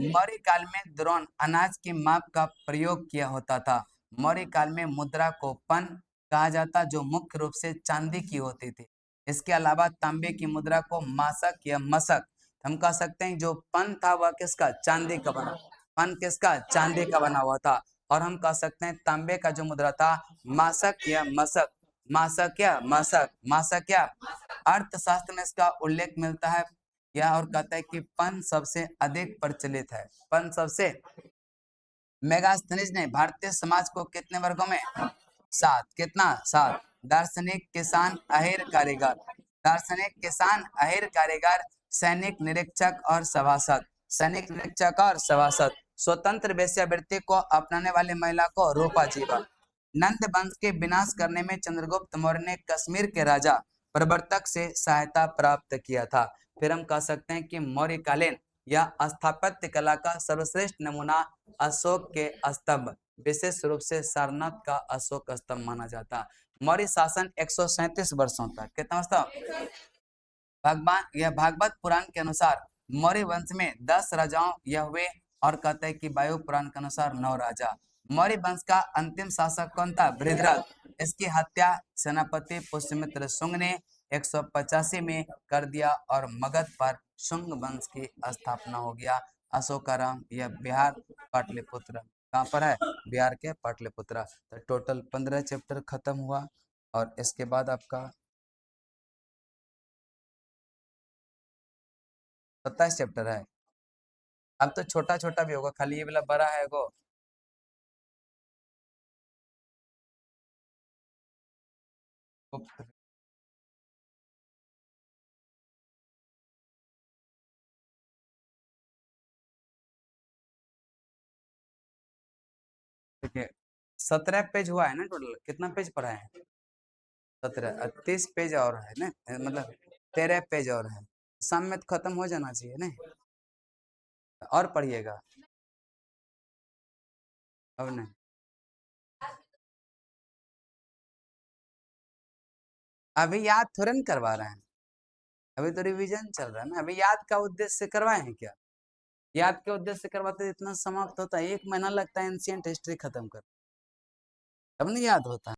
मौर्य काल में द्रोण अनाज की माप का प्रयोग किया होता था। मौर्य काल में मुद्रा को पन कहा जाता जो मुख्य रूप से चांदी की होती थी। इसके अलावा तांबे की मुद्रा को मासक या मसक, हम कह सकते हैं जो पन था वह किसका? चांदी का बना। पन किसका? चांदी का बना हुआ था। और हम कह सकते हैं तांबे का जो मुद्रा था मासक या मसक, मासक या मसक, मासक या। अर्थशास्त्र में इसका उल्लेख मिलता है यह, और कहता है कि पन सबसे अधिक प्रचलित है। पन सबसे। मेगास्थनीज ने भारतीय समाज को कितने वर्गों में? 7। कितना? 7। दार्शनिक, किसान, अहिर, कारीगर। दार्शनिक, किसान, अहिर, कारीगर, सैनिक, निरीक्षक और सभासद। सैनिक, निरीक्षक और सभासद। स्वतंत्र वेश्यावृत्ति को अपनाने वाली महिला को रूपा जीवन। नंद वंश के विनाश करने में चंद्रगुप्त मौर्य ने कश्मीर के राजा प्रवर्तक से सहायता प्राप्त किया था। फिर हम कह सकते हैं कि मौर्यकालीन या स्थापत्य कला का सर्वश्रेष्ठ नमूना अशोक के स्तंभ, विशेष रूप से सारनाथ का अशोक स्तंभ माना जाता। मौर्य शासन 137 वर्षों तक। कितना वर्ष? भगवान यह भागवत पुराण के अनुसार मौर्य वंश में 10 राजाओं यह हुए, और कहते हैं कि वायु पुराण के अनुसार 9 राजा। मौर्य वंश का अंतिम शासक कौन था? बृहद्रथ। इसकी हत्या सेनापति पुष्यमित्र शुंग ने 185 में कर दिया और मगध पर शुंग वंश की स्थापना हो गया। अशोकाराम यह बिहार पाटलिपुत्र, कहाँ पर है? बिहार के पाटलिपुत्र। तो टोटल 15 चैप्टर खत्म हुआ, और इसके बाद आपका 27 चैप्टर है। अब तो छोटा छोटा भी होगा, खाली ये वाला बड़ा है गो। ठीक है, 17 पेज हुआ है ना टोटल? कितना पेज पढ़ा है? 17। 30 पेज और है ना, मतलब 13 पेज और है। शाम में तो खत्म हो जाना चाहिए ना, और पढ़िएगा। अब नहीं, अभी याद थोड़ा ना करवा रहे हैं, अभी तो रिवीजन चल रहा है ना। अभी याद का उद्देश्य से करवाए हैं क्या? याद के उद्देश्य से करवाते इतना समाप्त होता है, 1 महीना लगता है एंशियंट हिस्ट्री खत्म कर, तब नहीं याद होता।